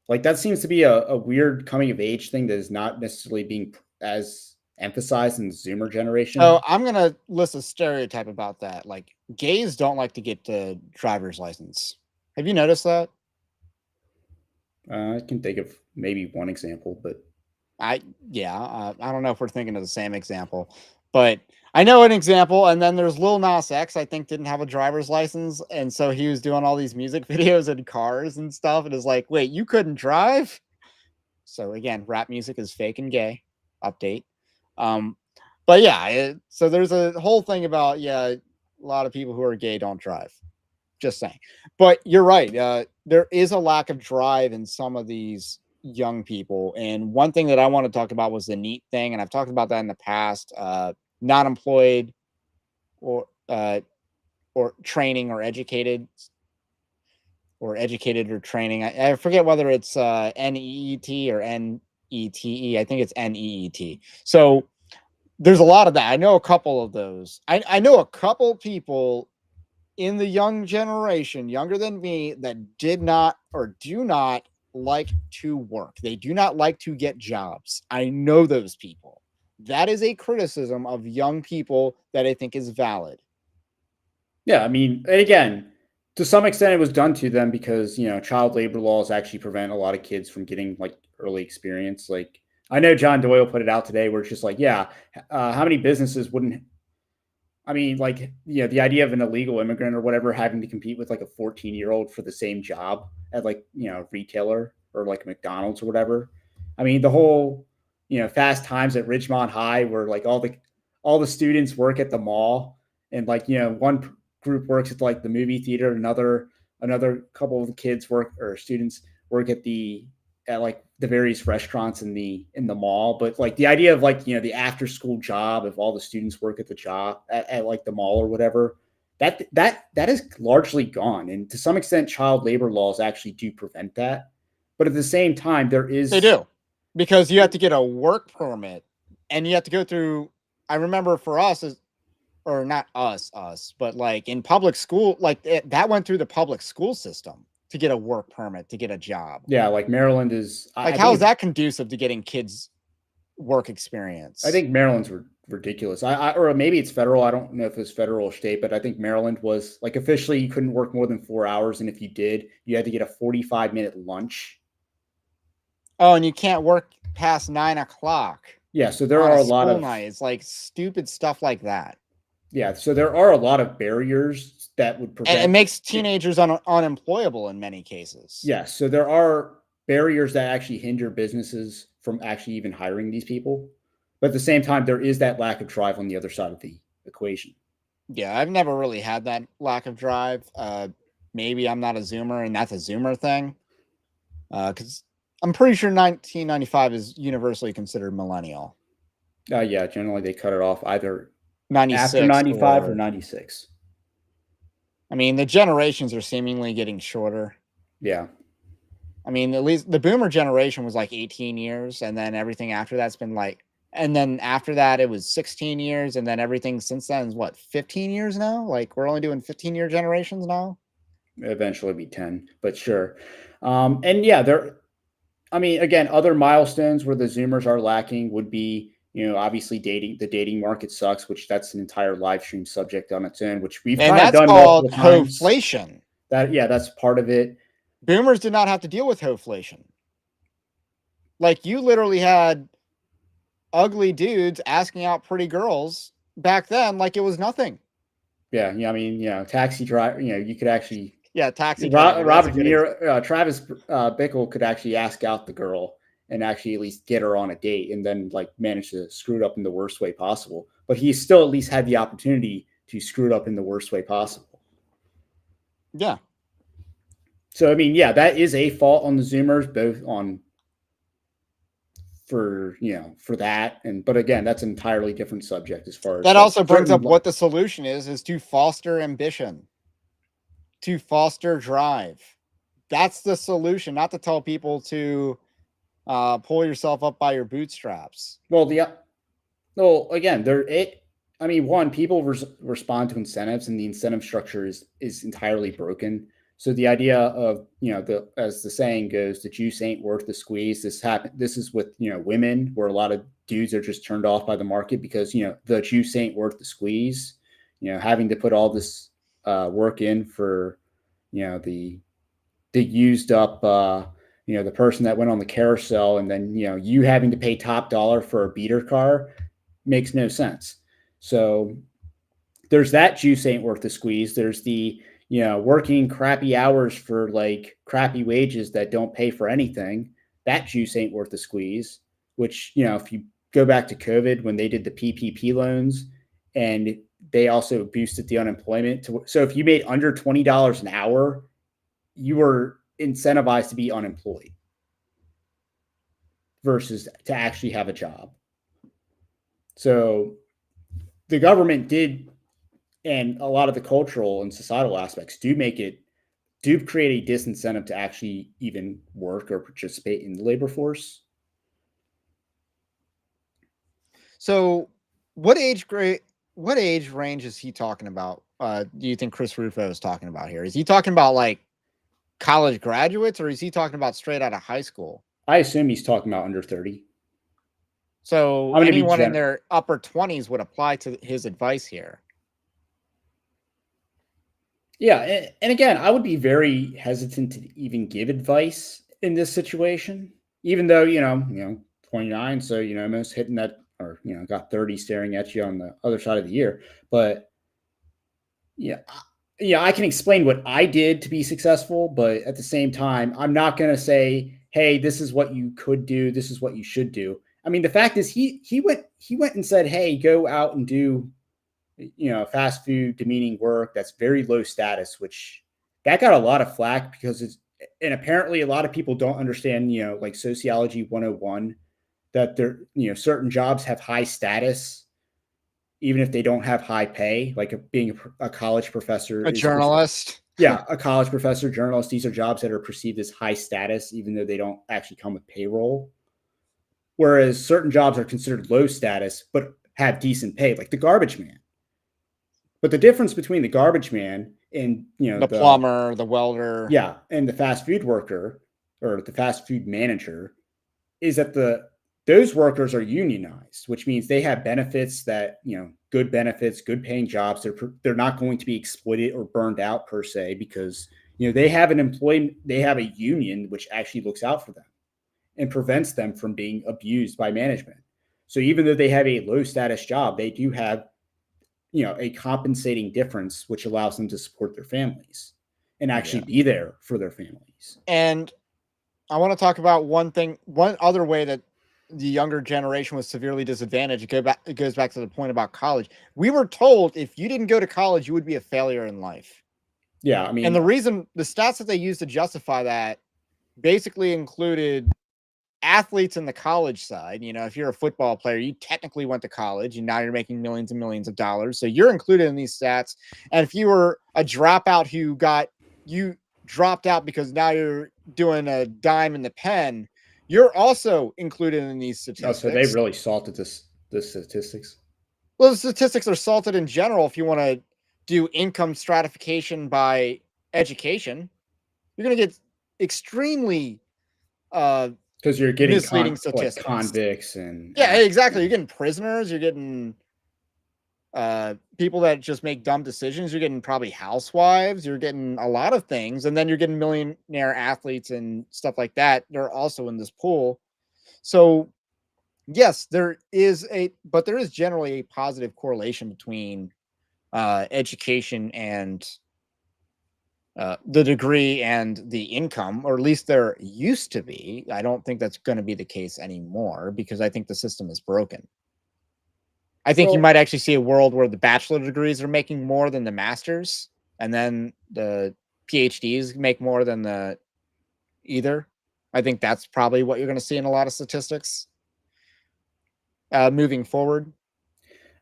Speaker 3: That seems to be a weird coming of age thing that is not necessarily being as emphasized in the Zoomer generation.
Speaker 1: Oh, I'm going to list a stereotype about that. Like, gays don't like to get the driver's license. Have you noticed that?
Speaker 3: I can think of maybe one example, but
Speaker 1: I don't know if we're thinking of the same example, but I know an example. And then there's Lil Nas X, I think, didn't have a driver's license, and so he was doing all these music videos in cars and stuff, and it's like, wait, you couldn't drive? So again, rap music is fake and gay. Update. But yeah, so there's a whole thing about a lot of people who are gay don't drive. Just saying. But you're right. There is a lack of drive in some of these young people. And one thing that I want to talk about was the NEET thing. And I've talked about that in the past. Not employed or training or educated or training. I forget whether it's NEET or NETE. I think it's NEET. So there's a lot of that. I know a couple of those. I know a couple people in the young generation, younger than me, that did not or do not like to work. They do not like to get jobs. I know those people. That is a criticism of young people that I think is valid.
Speaker 3: Yeah, and again, to some extent it was done to them because, child labor laws actually prevent a lot of kids from getting early experience. I know John Doyle put it out today where it's just how many businesses wouldn't, the idea of an illegal immigrant or whatever having to compete with a 14-year-old for the same job at retailer or McDonald's or whatever. The whole, Fast Times at Ridgemont High where all the students work at the mall and one group works at the movie theater, another
Speaker 2: another couple of the kids work or students work at like the various restaurants in the mall. But like the idea of like, the after school job, if all the students work at the job at like the mall or whatever, that is largely gone. And to some extent, child labor laws actually do prevent that. But at the same time,
Speaker 1: They do, because you have to get a work permit and you have to go through. I remember for us, or not us, but like in public school, like that went through the public school system to get a work permit, to get a job.
Speaker 2: Yeah, like Maryland is
Speaker 1: like, how is that conducive to getting kids work experience?
Speaker 2: I think Maryland's ridiculous. Or maybe it's federal. I don't know if it's federal or state, but I think Maryland was like officially you couldn't work more than 4 hours, and if you did, you had to get a 45-minute lunch.
Speaker 1: Oh, and you can't work past 9 o'clock.
Speaker 2: Yeah, so there are a lot of
Speaker 1: nights, like stupid stuff like that.
Speaker 2: Yeah, so there are a lot of barriers that would prevent.
Speaker 1: And it makes teenagers unemployable in many cases.
Speaker 2: Yeah, so there are barriers that actually hinder businesses from actually even hiring these people. But at the same time, there is that lack of drive on the other side of the equation.
Speaker 1: Yeah, I've never really had that lack of drive. Maybe I'm not a Zoomer, and that's a Zoomer thing. Because I'm pretty sure 1995 is universally considered millennial.
Speaker 2: Yeah, generally they cut it off either
Speaker 1: 96
Speaker 2: after 95 or 96.
Speaker 1: I mean, the generations are seemingly getting shorter.
Speaker 2: Yeah.
Speaker 1: I mean, at least the boomer generation was like 18 years, and then everything after that's been like, and then after that it was 16 years, and then everything since then is what, 15 years now? Like we're only doing 15-year generations now?
Speaker 2: Eventually be 10, but sure. And yeah, again, other milestones where the Zoomers are lacking would be, obviously the dating market sucks, which that's an entire live stream subject on its own, which we've kind of done multiple times.
Speaker 1: Hoflation.
Speaker 2: That's part of it.
Speaker 1: Boomers did not have to deal with hoflation. Like you literally had ugly dudes asking out pretty girls back then like it was nothing.
Speaker 2: Yeah, I mean, taxi driver, you could actually
Speaker 1: taxi driver.
Speaker 2: Robert De Niro, Travis Bickle could actually ask out the girl and actually at least get her on a date, and then like manage to screw it up in the worst way possible. But he still at least had the opportunity to screw it up in the worst way possible.
Speaker 1: Yeah.
Speaker 2: So I mean, that is a fault on the Zoomers, both for that, but again, that's an entirely different subject as far as
Speaker 1: that also brings up what the solution is to foster ambition, to foster drive. That's the solution, not to tell people to pull yourself up by your bootstraps.
Speaker 2: Well, again, people respond to incentives, and the incentive structure is entirely broken. So the idea of, as the saying goes, the juice ain't worth the squeeze. This is with, women, where a lot of dudes are just turned off by the market because, the juice ain't worth the squeeze, having to put all this work in for, the used up, the person that went on the carousel, and then, you having to pay top dollar for a beater car makes no sense. So there's that juice ain't worth the squeeze. There's the, working crappy hours for like crappy wages that don't pay for anything. That juice ain't worth the squeeze, which, if you go back to COVID when they did the PPP loans, and they also boosted the unemployment so if you made under $20 an hour, you were incentivized to be unemployed versus to actually have a job. So the government did, and a lot of the cultural and societal aspects do create a disincentive to actually even work or participate in the labor force.
Speaker 1: So what age range is he talking about? Do you think Chris Rufo is talking about here? Is he talking about like college graduates, or is he talking about straight out of high school?
Speaker 2: I assume he's talking about under 30.
Speaker 1: So anyone in their upper 20s would apply to his advice here.
Speaker 2: Yeah, and again, I would be very hesitant to even give advice in this situation, even though, 29, so, almost hitting that, or, got 30 staring at you on the other side of the year. But I can explain what I did to be successful, but at the same time, I'm not going to say, hey, this is what you could do, this is what you should do. I mean, the fact is he went and said, hey, go out and do, fast food, demeaning work that's very low status, which that got a lot of flack because and apparently a lot of people don't understand, like Sociology 101, that certain jobs have high status, even if they don't have high pay, like being a college professor.
Speaker 1: A journalist.
Speaker 2: Yeah, a college professor, journalist. These are jobs that are perceived as high status, even though they don't actually come with payroll. Whereas certain jobs are considered low status, but have decent pay, like the garbage man. But the difference between the garbage man and
Speaker 1: the plumber, the welder,
Speaker 2: and the fast food worker or the fast food manager is that those workers are unionized, which means they have benefits that, good benefits, good paying jobs. They're not going to be exploited or burned out per se, because they have they have a union which actually looks out for them and prevents them from being abused by management. So even though they have a low status job, they do have a compensating difference which allows them to support their families and actually be there for their families.
Speaker 1: And I want to talk about one other way that the younger generation was severely disadvantaged. It goes back to the point about college. We were told if you didn't go to college, you would be a failure in life.
Speaker 2: Yeah, I mean,
Speaker 1: and the stats that they used to justify that basically included athletes in the college side. If you're a football player, you technically went to college and now you're making millions and millions of dollars. So you're included in these stats. And if you were a dropout who you dropped out because now you're doing a dime in the pen, you're also included in these statistics.
Speaker 2: Oh, so they really salted the statistics.
Speaker 1: Well, the statistics are salted in general. If you want to do income stratification by education, you're going to get extremely
Speaker 2: because you're getting
Speaker 1: misleading statistics.
Speaker 2: Like convicts and
Speaker 1: exactly. You're getting prisoners. You're getting people that just make dumb decisions. You're getting probably housewives. You're getting a lot of things, and then you're getting millionaire athletes and stuff like that. They're also in this pool. So yes, there is generally a positive correlation between education and the degree and the income, or at least there used to be. I don't think that's going to be the case anymore because I think the system is broken. I think you might actually see a world where the bachelor degrees are making more than the masters, and then the PhDs make more than either. I think that's probably what you're going to see in a lot of statistics moving forward.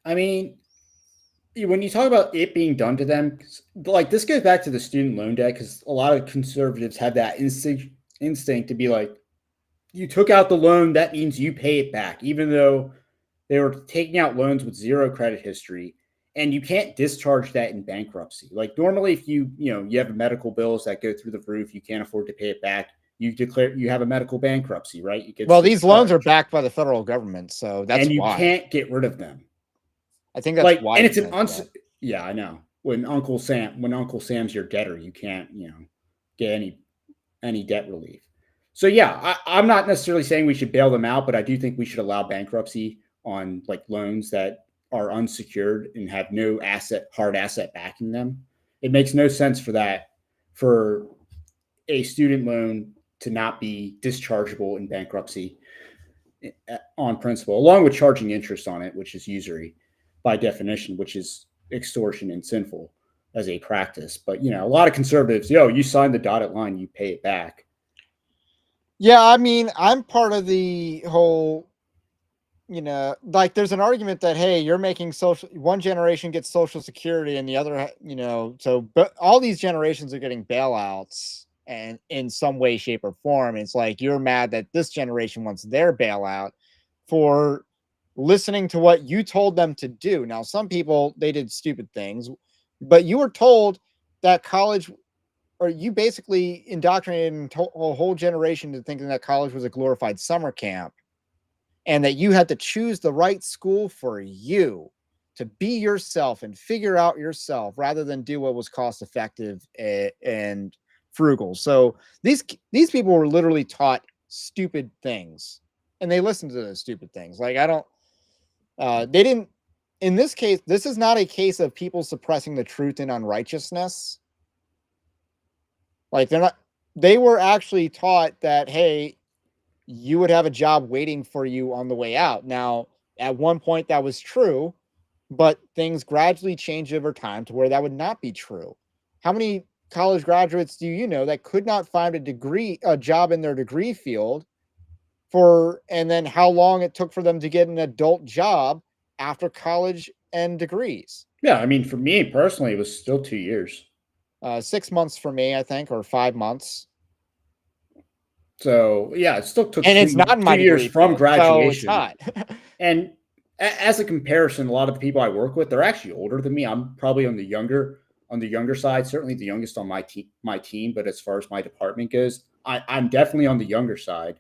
Speaker 2: I mean, when you talk about it being done to them, like this goes back to the student loan debt, because a lot of conservatives have that instinct to be like, you took out the loan, that means you pay it back, even though they were taking out loans with zero credit history, and you can't discharge that in bankruptcy. Like normally, if you have medical bills that go through the roof, you can't afford to pay it back, you declare you have a medical bankruptcy, right?
Speaker 1: These loans are backed by the federal government, so that's
Speaker 2: and you can't get rid of them.
Speaker 1: I think that's why.
Speaker 2: And it's yeah, I know. When Uncle Sam's your debtor, you can't get any debt relief. So yeah, I'm not necessarily saying we should bail them out, but I do think we should allow bankruptcy on like loans that are unsecured and have no hard asset backing them. It makes no sense for a student loan to not be dischargeable in bankruptcy on principle, along with charging interest on it, which is usury by definition, which is extortion and sinful as a practice. But a lot of conservatives, you signed the dotted line, you pay it back.
Speaker 1: Yeah, I mean, I'm part of the whole, like there's an argument that, hey, you're making one generation gets Social Security and the other, but all these generations are getting bailouts and in some way, shape, or form. It's like you're mad that this generation wants their bailout for listening to what you told them to do. Now, some people, they did stupid things, but you were told that college, or you basically indoctrinated a whole generation to thinking that college was a glorified summer camp and that you had to choose the right school for you to be yourself and figure out yourself rather than do what was cost effective and frugal. So these people were literally taught stupid things and they listened to those stupid things. Like they didn't, in this case, this is not a case of people suppressing the truth in unrighteousness. Like they were actually taught that, hey, you would have a job waiting for you on the way out. Now, at one point that was true, but things gradually changed over time to where that would not be true. How many college graduates do you know that could not find a job in their degree field and then how long it took for them to get an adult job after college and degrees?
Speaker 3: Yeah, I mean, for me personally, it was still 2 years.
Speaker 1: 6 months for me, I think, or 5 months.
Speaker 3: So yeah, it still took
Speaker 1: And it's not in my
Speaker 3: 2 years
Speaker 1: degree
Speaker 3: from
Speaker 1: field, so it's
Speaker 3: graduation.
Speaker 1: not.
Speaker 3: And as a comparison, a lot of the people I work with, they're actually older than me. I'm probably on the younger side, certainly the youngest on my team. But as far as my department goes, I'm definitely on the younger side.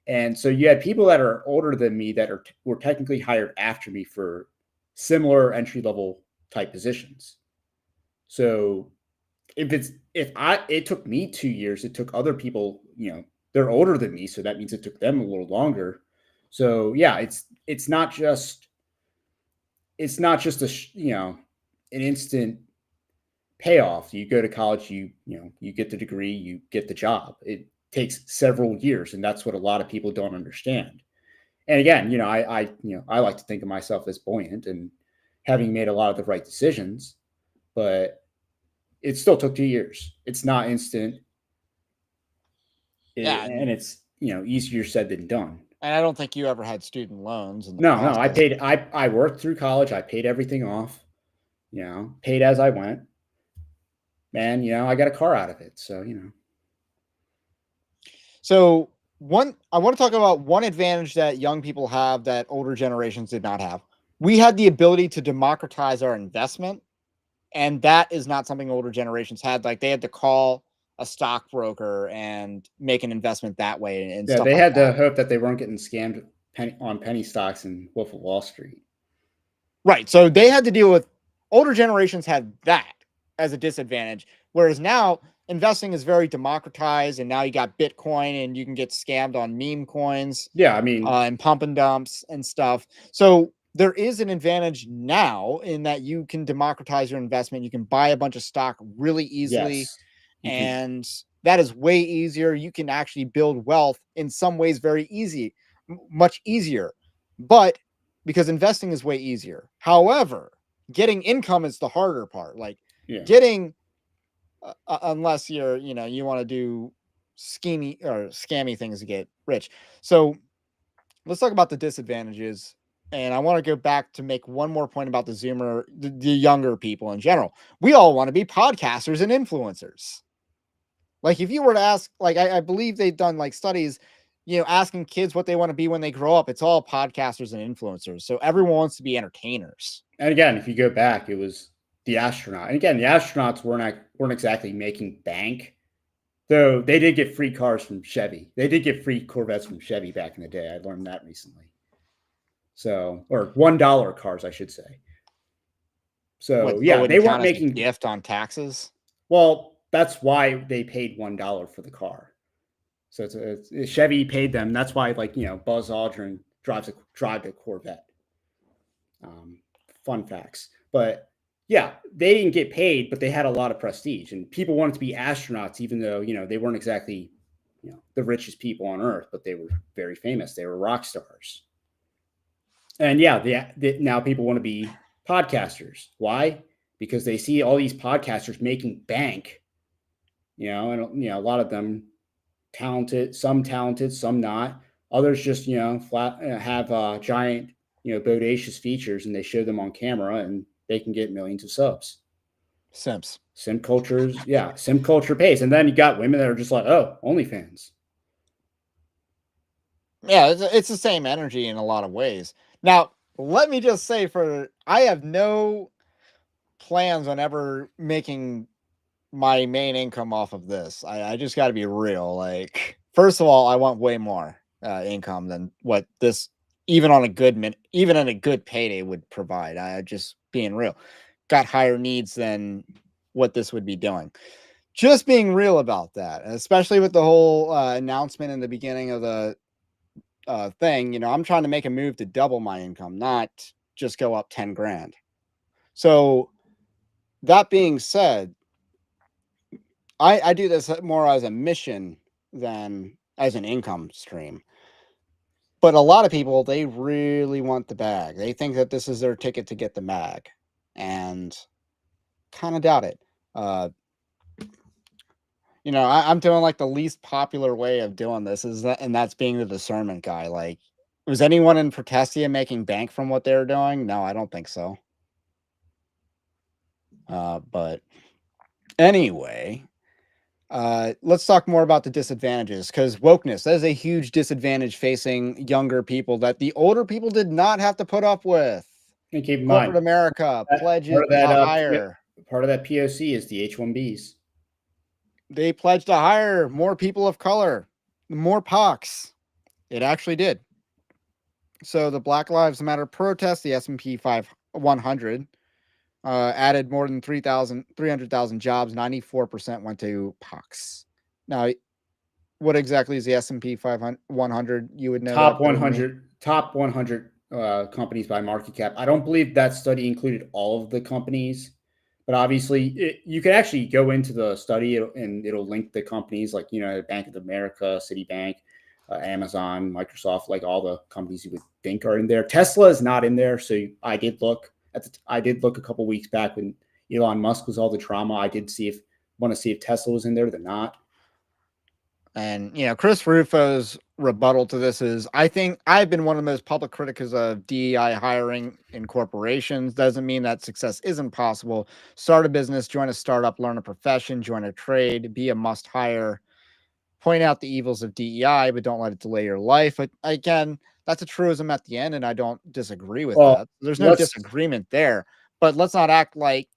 Speaker 3: And so you had people that are older than me that were technically hired after me for similar entry level type positions. So it took me 2 years, it took other people, they're older than me, so that means it took them a little longer. So yeah, it's not just an instant payoff. You go to college, you get the degree, you get the job. It takes several years, and that's what a lot of people don't understand. And again, I like to think of myself as buoyant and having made a lot of the right decisions, but it still took 2 years. It's not instant. And it's, easier said than done.
Speaker 1: And I don't think you ever had student loans in the
Speaker 3: No,
Speaker 1: process.
Speaker 3: I worked through college. I paid everything off, paid as I went. And, I got a car out of it. So,
Speaker 1: So I want to talk about one advantage that young people have that older generations did not have. We had the ability to democratize our investment, and that is not something older generations had. Like they had to call a stockbroker and make an investment that way. And
Speaker 3: yeah,
Speaker 1: stuff
Speaker 3: they
Speaker 1: like
Speaker 3: had
Speaker 1: that.
Speaker 3: to hope that they weren't getting scammed on penny stocks and Wolf of Wall Street.
Speaker 1: Right. So they had to deal with, older generations had that as a disadvantage. Whereas now investing is very democratized, and now you got Bitcoin and you can get scammed on meme coins.
Speaker 3: Yeah, I mean,
Speaker 1: and pump and dumps and stuff. So there is an advantage now in that you can democratize your investment. You can buy a bunch of stock really easily.
Speaker 3: yes,
Speaker 1: And that is way easier. You can actually build wealth in some ways very easy, much easier. But because investing is way easier. However, getting income is the harder part. Like getting, unless you're, you want to do scammy things to get rich. So let's talk about the disadvantages. And I want to go back to make one more point about the younger people in general. We all want to be podcasters and influencers. Like if you were to ask, like I believe they've done like studies, asking kids what they want to be when they grow up, it's all podcasters and influencers. So everyone wants to be entertainers.
Speaker 3: And again, if you go back, it was the astronaut. And again, the astronauts weren't exactly making bank, though they did get free cars from Chevy. They did get free Corvettes from Chevy back in the day. I learned that recently. So, or $1 cars, I should say. So yeah, they weren't making
Speaker 1: gift on taxes.
Speaker 3: Well, that's why they paid $1 for the car. So it's Chevy paid them. That's why, Buzz Aldrin drives a Corvette. Fun facts, but yeah, they didn't get paid, but they had a lot of prestige, and people wanted to be astronauts, even though they weren't exactly the richest people on Earth, but they were very famous. They were rock stars. And yeah, now people want to be podcasters. Why? Because they see all these podcasters making bank. And a lot of them talented, some not. Others just flat have giant bodacious features, and they show them on camera, and they can get millions of subs. Simp cultures, yeah, simp culture pays. And then you got women that are just like, oh, OnlyFans.
Speaker 1: Yeah, it's the same energy in a lot of ways. Now, let me just say, I have no plans on ever making my main income off of this. I just got to be real. Like, first of all, I want way more income than what this, even in a good payday would provide. I just being real, got higher needs than what this would be doing. Just being real about that, especially with the whole announcement in the beginning of the thing. I'm trying to make a move to double my income, not just go up 10 grand. So that being said, I do this more as a mission than as an income stream. But a lot of people, they really want the bag. They think that this is their ticket to get the bag, and kind of doubt it. You know, I'm doing like the least popular way of doing this and that's being the discernment guy. Like, was anyone in Protestia making bank from what they were doing? No, I don't think so. But anyway, let's talk more about the disadvantages, because wokeness, that is a huge disadvantage facing younger people that the older people did not have to put up with.
Speaker 3: And keep in
Speaker 1: Corporate
Speaker 3: mind,
Speaker 1: America pledges
Speaker 3: part of that
Speaker 1: to hire.
Speaker 3: part of that POC is the H-1Bs.
Speaker 1: They pledged to hire more people of color, more POCs. It actually did. So the Black Lives Matter protest, the S&P 100, added more than 300,000 jobs. 94% went to POCs. Now, what exactly is the S&P 100? You would know
Speaker 3: Top
Speaker 1: that
Speaker 3: 100 companies by market cap. I don't believe that study included all of the companies, but obviously you can actually go into the study and it'll link the companies like, you know, Bank of America, Citibank, Amazon, Microsoft, like all the companies you would think are in there. Tesla is not in there. So I did look a couple weeks back when Elon Musk was all the drama. I did want to see if Tesla was in there. They're not.
Speaker 1: And, you know, Chris Rufo's rebuttal to this is, I think I've been one of the most public critics of DEI hiring in corporations. Doesn't mean that success isn't possible. Start a business, join a startup, learn a profession, join a trade, be a must hire. Point out the evils of DEI, but don't let it delay your life. But again, that's a truism at the end, and I don't disagree with that. There's no disagreement there. But let's not act like,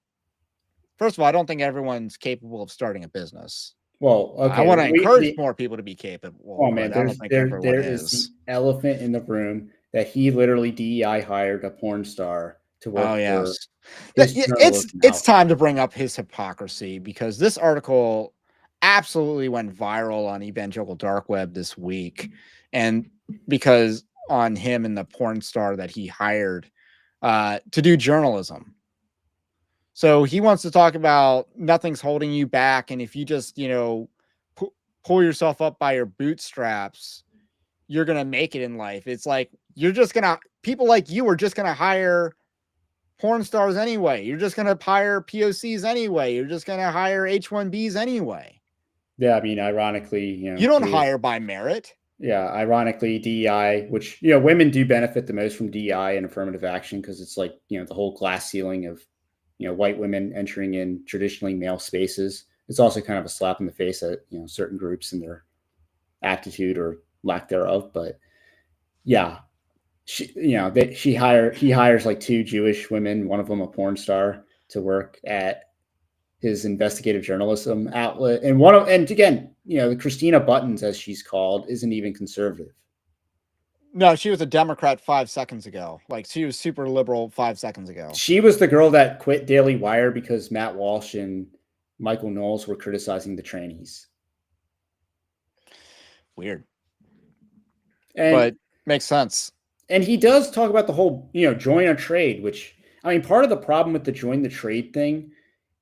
Speaker 1: first of all, I don't think everyone's capable of starting a business.
Speaker 3: Well, okay.
Speaker 1: I want to encourage more people to be capable.
Speaker 3: Oh man, there is the elephant in the room that he literally DEI hired a porn star to work.
Speaker 1: Oh yes, it's time to bring up his hypocrisy, because this article absolutely went viral on Evangelical Dark Web this week, and because on him and the porn star that he hired to do journalism. So he wants to talk about nothing's holding you back. And if you just, you know, pull yourself up by your bootstraps, you're going to make it in life. It's like, people like you are just going to hire porn stars anyway. You're just going to hire POCs anyway. You're just going to hire H-1Bs anyway.
Speaker 3: Yeah. I mean, ironically,
Speaker 1: you don't hire by merit.
Speaker 3: Yeah. Ironically, DEI, which, you know, women do benefit the most from DEI and affirmative action, because it's like, you know, the whole glass ceiling of, you know, white women entering in traditionally male spaces. It's also kind of a slap in the face at, you know, certain groups and their aptitude or lack thereof. But yeah, he hires like 2 Jewish women, one of them a porn star, to work at his investigative journalism outlet. And again, you know, Christina Buttons, as she's called, isn't even conservative.
Speaker 1: No, she was a Democrat 5 seconds ago. Like, she was super liberal 5 seconds ago.
Speaker 3: She was the girl that quit Daily Wire because Matt Walsh and Michael Knowles were criticizing the trannies.
Speaker 1: Weird. But makes sense.
Speaker 3: And he does talk about the whole, you know, join a trade, which, I mean, part of the problem with the join the trade thing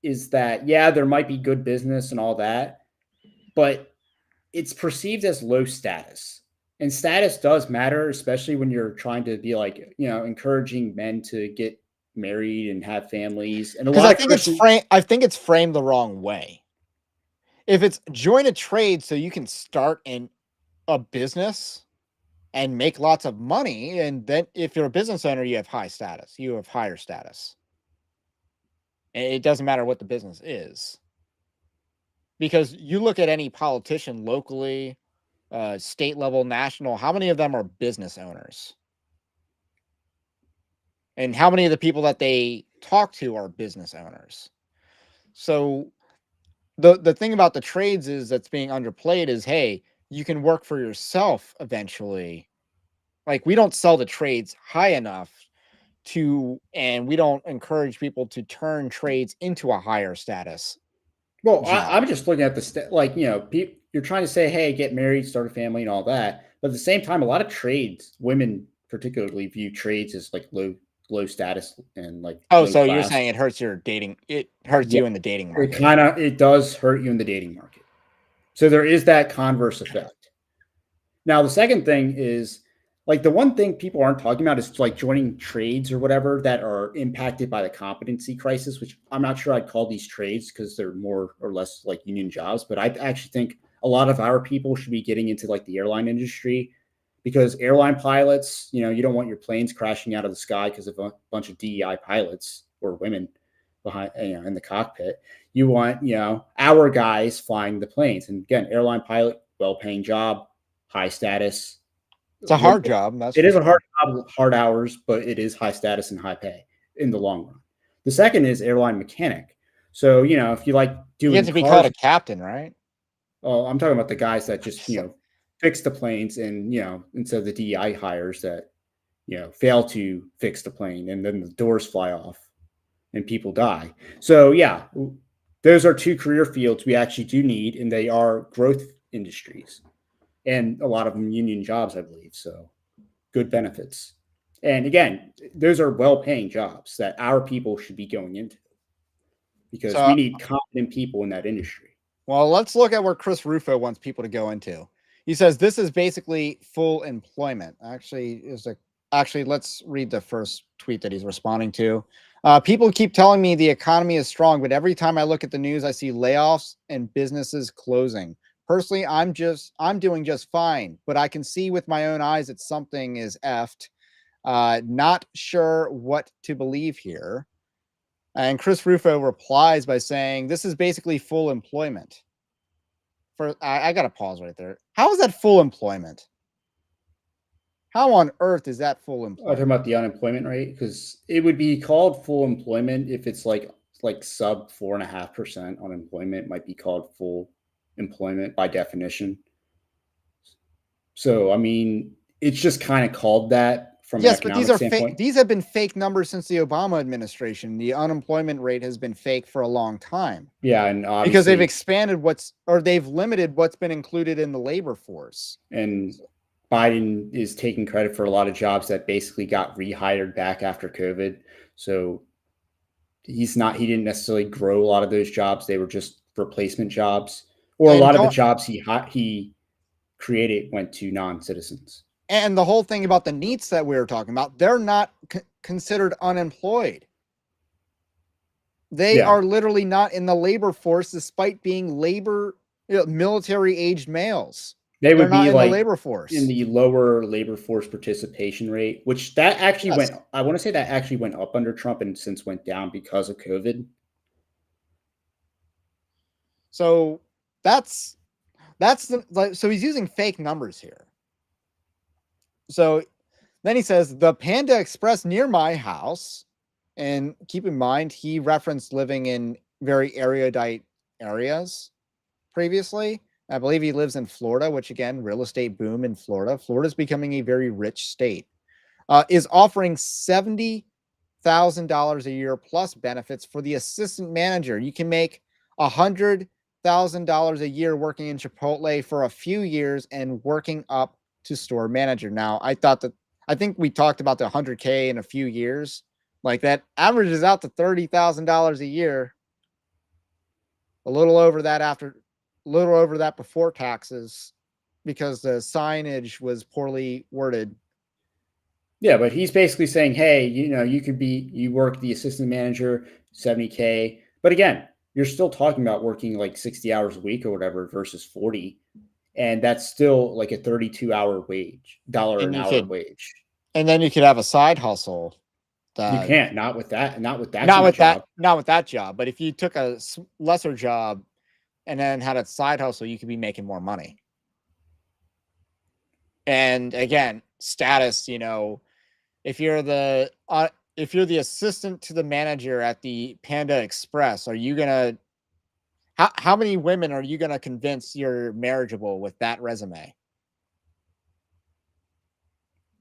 Speaker 3: is that, yeah, there might be good business and all that, but it's perceived as low status. And status does matter, especially when you're trying to be like, you know, encouraging men to get married and have families. And
Speaker 1: I think it's framed the wrong way. If it's join a trade so you can start a business and make lots of money, and then if you're a business owner, you have high status. You have higher status. And it doesn't matter what the business is. Because you look at any politician locally, state level, national, how many of them are business owners? And how many of the people that they talk to are business owners? So the thing about the trades that's being underplayed is, hey, you can work for yourself eventually. Like, we don't sell the trades high enough and we don't encourage people to turn trades into a higher status.
Speaker 3: Well, I'm just looking at like, you know, you're trying to say, hey, get married, start a family and all that. But at the same time, a lot of trades, women particularly view trades as like low status and like.
Speaker 1: Oh, so class. You're saying it hurts your dating. It hurts you in the dating market.
Speaker 3: It does hurt you in the dating market. So there is that converse effect. Now, the second thing is like the one thing people aren't talking about is like joining trades or whatever that are impacted by the competency crisis, which I'm not sure I'd call these trades because they're more or less like union jobs. But I actually think a lot of our people should be getting into like the airline industry, because airline pilots, you know, you don't want your planes crashing out of the sky because of a bunch of DEI pilots or women behind, you know, in the cockpit. You want, you know, our guys flying the planes. And again, airline pilot, well-paying job, high status.
Speaker 1: It's a hard job. That's
Speaker 3: It
Speaker 1: for
Speaker 3: is a hard
Speaker 1: sure.
Speaker 3: job, hard hours, but it is high status and high pay in the long run. The second is airline mechanic. So, you know, if you like
Speaker 1: You
Speaker 3: doing
Speaker 1: get to be
Speaker 3: cars,
Speaker 1: called a captain, right?
Speaker 3: I'm talking about the guys that just, you know, fix the planes, and, you know, instead of the DEI hires that, you know, fail to fix the plane and then the doors fly off and people die. So, yeah, those are two career fields we actually do need, and they are growth industries, and a lot of them union jobs, I believe. So good benefits. And again, those are well-paying jobs that our people should be going into, because
Speaker 1: So,
Speaker 3: we need competent people in that industry.
Speaker 1: well, let's look at where Chris Rufo wants people to go into. He says this is basically full employment. Actually, let's read the first tweet that he's responding to. People keep telling me the economy is strong, but every time I look at the news, I see layoffs and businesses closing. Personally, I'm doing just fine, but I can see with my own eyes that something is effed. Not sure what to believe here. And Chris Rufo replies by saying, this is basically full employment. I got to pause right there. How is that full employment? How on earth is that full
Speaker 3: I'm
Speaker 1: employment?
Speaker 3: talking about the unemployment rate, because it would be called full employment if it's like sub 4.5% unemployment might be called full employment by definition. So, I mean, it's just kind of called that from an
Speaker 1: Yes, but these
Speaker 3: economic
Speaker 1: are fake.
Speaker 3: standpoint.
Speaker 1: These have been fake numbers since the Obama administration. The unemployment rate has been fake for a long time.
Speaker 3: Yeah, and
Speaker 1: Because they've
Speaker 3: obviously,
Speaker 1: expanded they've limited what's been included in the labor force.
Speaker 3: and Biden is taking credit for a lot of jobs that basically got rehired back after COVID. So he didn't necessarily grow a lot of those jobs. They were just replacement jobs, or a
Speaker 1: And
Speaker 3: lot of the jobs he created went to non-citizens.
Speaker 1: And the whole thing about the NEETs that we were talking about, they're not considered unemployed. They are literally not in the labor force, despite being military-aged males.
Speaker 3: They would be
Speaker 1: in
Speaker 3: like
Speaker 1: the labor force,
Speaker 3: in the lower labor force participation rate, which that actually went. I want to say that actually went up under Trump and since went down because of COVID.
Speaker 1: So so he's using fake numbers here. So then he says the Panda Express near my house, and keep in mind he referenced living in very erudite areas previously. I believe he lives in Florida, which again, real estate boom in Florida. Florida's becoming a very rich state. Is offering $70,000 a year plus benefits for the assistant manager. You can make $100,000 a year working in Chipotle for a few years and working up to store manager. Now, I think we talked about the 100K in a few years. Like that averages out to $30,000 a year. A little over that before taxes, because the signage was poorly worded.
Speaker 3: Yeah, but he's basically saying, hey, you know, you work the assistant manager, 70K. But again, you're still talking about working like 60 hours a week or whatever versus 40. And that's still like a 32-hour wage, $1 an hour wage.
Speaker 1: And then you could have a side hustle.
Speaker 3: You can't, not with that job.
Speaker 1: But if you took a lesser job and then had a side hustle, you could be making more money. And again, status, you know, if you're the assistant to the manager at the Panda Express, are you gonna how many women are you gonna convince you're marriageable with that resume?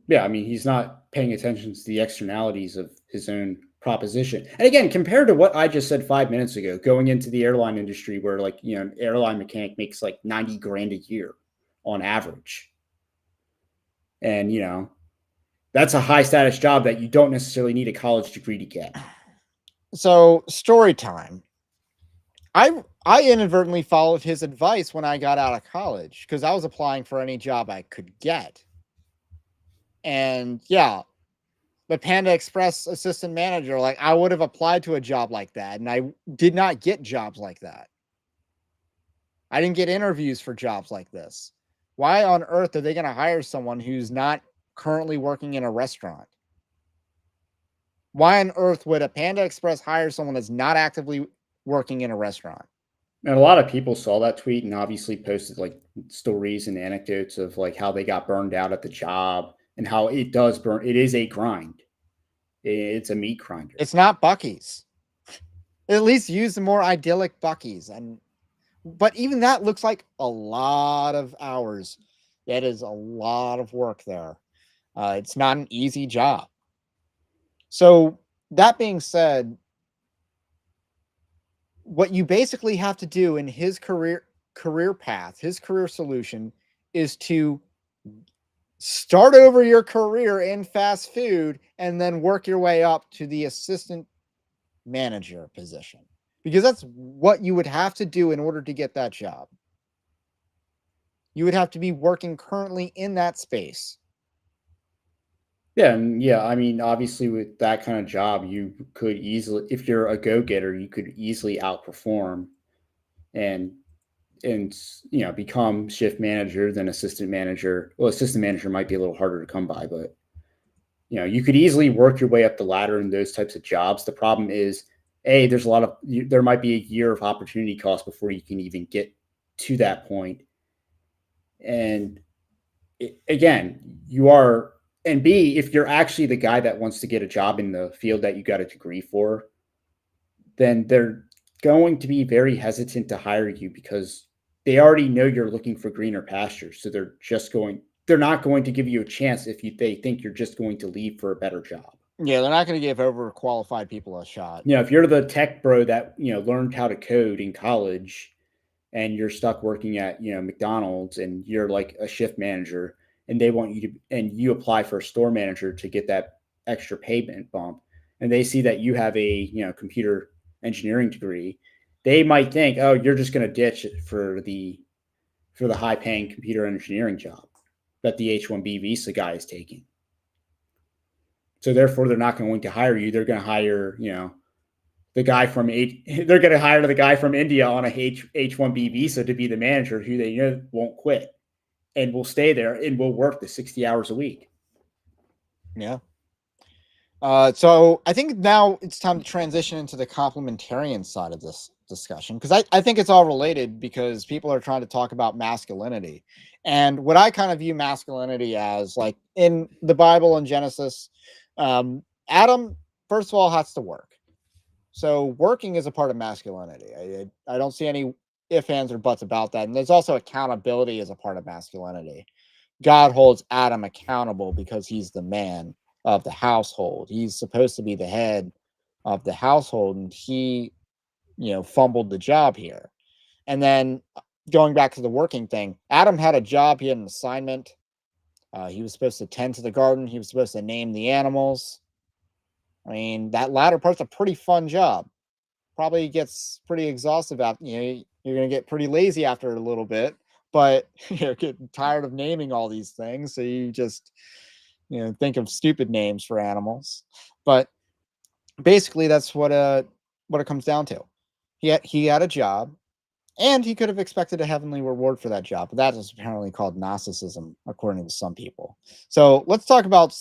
Speaker 3: Yeah, I mean, he's not paying attention to the externalities of his own proposition. And again, compared to what I just said 5 minutes ago, going into the airline industry where, like, you know, an airline mechanic makes like 90 grand a year on average. And, you know, that's a high status job that you don't necessarily need a college degree to get.
Speaker 1: So, story time. I inadvertently followed his advice when I got out of college because I was applying for any job I could get. And yeah, the Panda Express assistant manager, like I would have applied to a job like that, and I did not get jobs like that. I didn't get interviews for jobs like this. Why on earth are they going to hire someone who's not currently working in a restaurant? Why on earth would a Panda Express hire someone that's not actively working in a restaurant?
Speaker 2: And a lot of people saw that tweet and obviously posted like stories and anecdotes of like how they got burned out at the job and how it does burn. It is a grind. It's a meat grinder.
Speaker 1: It's not Buc-ee's. At least use the more idyllic Buc-ee's. But even that looks like a lot of hours. That is a lot of work there. It's not an easy job. So that being said, what you basically have to do in his career path, his career solution, is to start over your career in fast food and then work your way up to the assistant manager position, because that's what you would have to do in order to get that job. You would have to be working currently in that space.
Speaker 2: Yeah, and yeah, I mean, obviously with that kind of job, you could easily, if you're a go-getter, you could easily outperform and become shift manager than assistant manager. Well, assistant manager might be a little harder to come by, but you could easily work your way up the ladder in those types of jobs. The problem is, there's there might be a year of opportunity cost before you can even get to that point. And again, and B, if you're actually the guy that wants to get a job in the field that you got a degree for, then they're going to be very hesitant to hire you because they already know you're looking for greener pastures. So they're not going to give you a chance if they think you're just going to leave for a better job.
Speaker 1: Yeah, they're not going to give overqualified people a shot.
Speaker 2: If you're the tech bro that, learned how to code in college and you're stuck working at, McDonald's and you're like a shift manager and they want you to, and you apply for a store manager to get that extra payment bump, and they see that you have a, computer engineering degree, they might think, oh, you're just going to ditch it for the high paying computer engineering job that the H-1B visa guy is taking. So therefore they're not going to hire you. They're going to hire, they're going to hire the guy from India on a H-1B visa to be the manager who they know won't quit and will stay there and will work the 60 hours a week.
Speaker 1: Yeah. So I think now it's time to transition into the complementarian side of this discussion, because I think it's all related, because people are trying to talk about masculinity. And what I kind of view masculinity as, like in the Bible in Genesis, Adam, first of all, has to work. So working is a part of masculinity. I don't see any ifs, ands, or buts about that. And there's also accountability as a part of masculinity. God holds Adam accountable because he's the man of the household. He's supposed to be the head of the household, and he, fumbled the job here. And then going back to the working thing, Adam had a job. He had an assignment. He was supposed to tend to the garden. He was supposed to name the animals. I mean, that latter part's a pretty fun job. Probably gets pretty exhaustive after, you're going to get pretty lazy after a little bit, but you're getting tired of naming all these things. So you just, think of stupid names for animals. But basically that's what it comes down to. He had a job, and he could have expected a heavenly reward for that job, but that is apparently called Gnosticism, according to some people. So let's talk about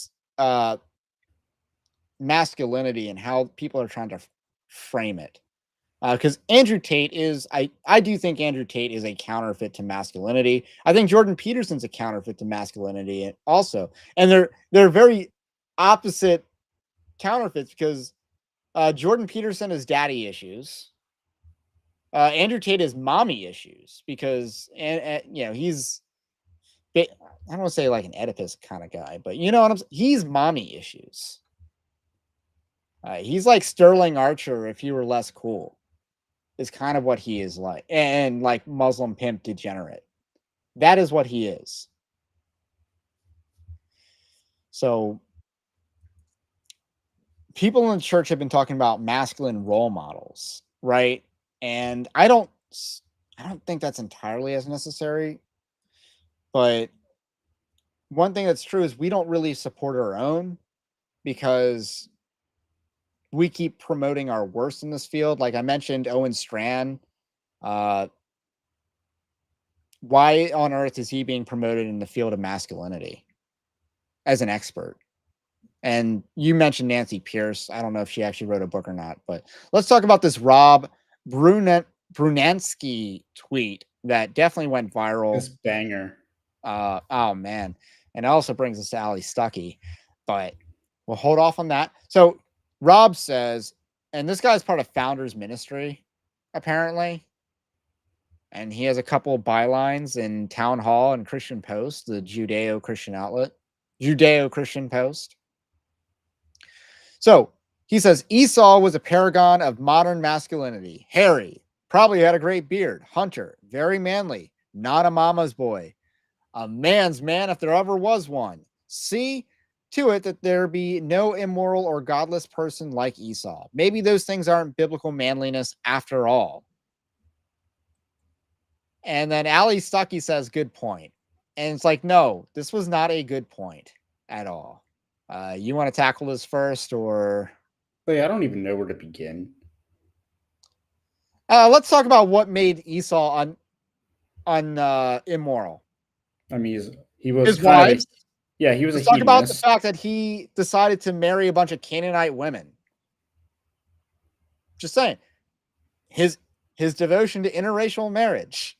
Speaker 1: masculinity and how people are trying to frame it. Because Andrew Tate is, I do think Andrew Tate is a counterfeit to masculinity. I think Jordan Peterson's a counterfeit to masculinity also. And they're very opposite counterfeits, because Jordan Peterson has daddy issues. Andrew Tate has mommy issues, because, he's, I don't want to say like an Oedipus kind of guy, but you know what I'm saying? He's mommy issues. He's like Sterling Archer if he were less cool, is kind of what he is like. And like Muslim pimp degenerate. That is what he is. So people in the church have been talking about masculine role models, right? And I don't think that's entirely as necessary, but one thing that's true is we don't really support our own because we keep promoting our worst in this field. Like I mentioned, Owen Strachan. Why on earth is he being promoted in the field of masculinity as an expert? And you mentioned Nancy Pierce. I don't know if she actually wrote a book or not, but let's talk about this Rob Brunansky tweet that definitely went viral.
Speaker 3: This banger.
Speaker 1: Oh man. And it also brings us to Ali Stuckey, but we'll hold off on that. So Rob says, and this guy's part of Founders Ministry, apparently. And he has a couple of bylines in Town Hall and Christian Post, the Judeo-Christian outlet, Judeo-Christian Post. So he says Esau was a paragon of modern masculinity. Hairy, probably had a great beard. Hunter, very manly, not a mama's boy. A man's man if there ever was one. See to it that there be no immoral or godless person like Esau. Maybe those things aren't biblical manliness after all. And then Ali Stuckey says, good point. And it's like, no, this was not a good point at all. You want to tackle this first, or?
Speaker 3: Wait, I don't even know where to begin.
Speaker 1: Let's talk about what made Esau immoral.
Speaker 3: I mean, he was
Speaker 1: his
Speaker 3: kind
Speaker 1: wives.
Speaker 3: Yeah, he was
Speaker 1: Let's
Speaker 3: a
Speaker 1: talk about the
Speaker 3: hedonist.
Speaker 1: fact that he decided to marry a bunch of Canaanite women. Just saying, his devotion to interracial marriage.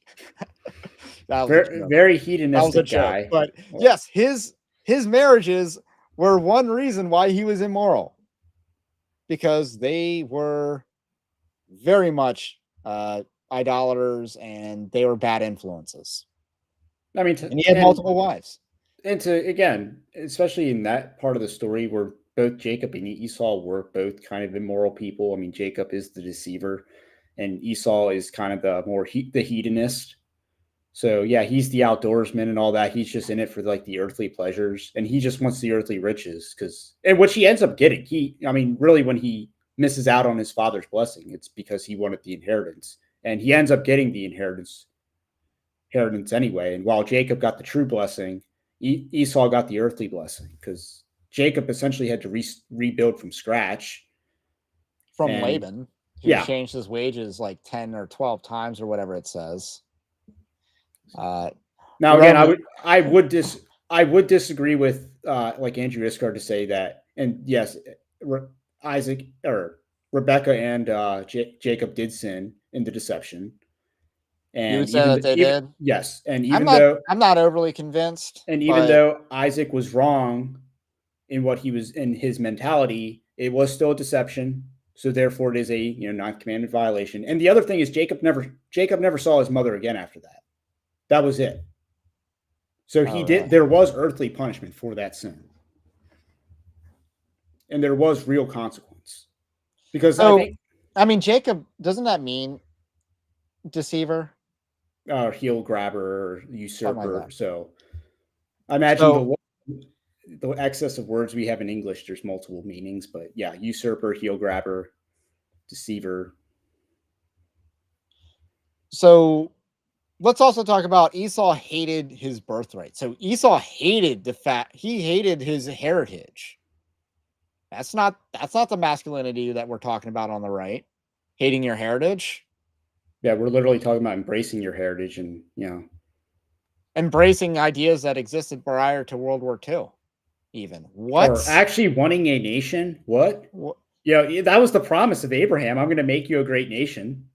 Speaker 3: Very hedonistic guy.
Speaker 1: But yes, his marriages were one reason why he was immoral, because they were very much idolaters and they were bad influences.
Speaker 3: I mean,
Speaker 1: and he had multiple wives.
Speaker 3: And again, especially in that part of the story where both Jacob and Esau were both kind of immoral people. I mean, Jacob is the deceiver and Esau is kind of the hedonist. So yeah, he's the outdoorsman and all that. He's just in it for like the earthly pleasures, and he just wants the earthly riches and which he ends up getting. Really, when he misses out on his father's blessing, it's because he wanted the inheritance, and he ends up getting the inheritance anyway. And while Jacob got the true blessing, Esau got the earthly blessing because Jacob essentially had to rebuild from scratch.
Speaker 1: From Laban, he changed his wages like 10 or 12 times or whatever it says.
Speaker 3: Now again, I would disagree with like Andrew Iskar to say that, and yes, Isaac or Rebecca and Jacob did sin in the deception. And
Speaker 1: you would say that they did?
Speaker 3: Yes. And
Speaker 1: I'm not overly convinced.
Speaker 3: And even though Isaac was wrong in what he was in his mentality, it was still a deception. So therefore it is a ninth commandment violation. And the other thing is Jacob never saw his mother again after that. That was it. So there was earthly punishment for that sin. And there was real consequence. Because
Speaker 1: Jacob, doesn't that mean deceiver?
Speaker 3: Or heel grabber or usurper. Like so I imagine the excess of words we have in English, there's multiple meanings, but yeah, usurper, heel grabber, deceiver.
Speaker 1: So let's also talk about Esau hated his birthright. So Esau hated he hated his heritage. That's not the masculinity that we're talking about on the right. Hating your heritage.
Speaker 3: Yeah, we're literally talking about embracing your heritage and,
Speaker 1: embracing ideas that existed prior to World War II. Even. What?
Speaker 3: Or actually wanting a nation? What? Yeah, that was the promise of Abraham. I'm going to make you a great nation.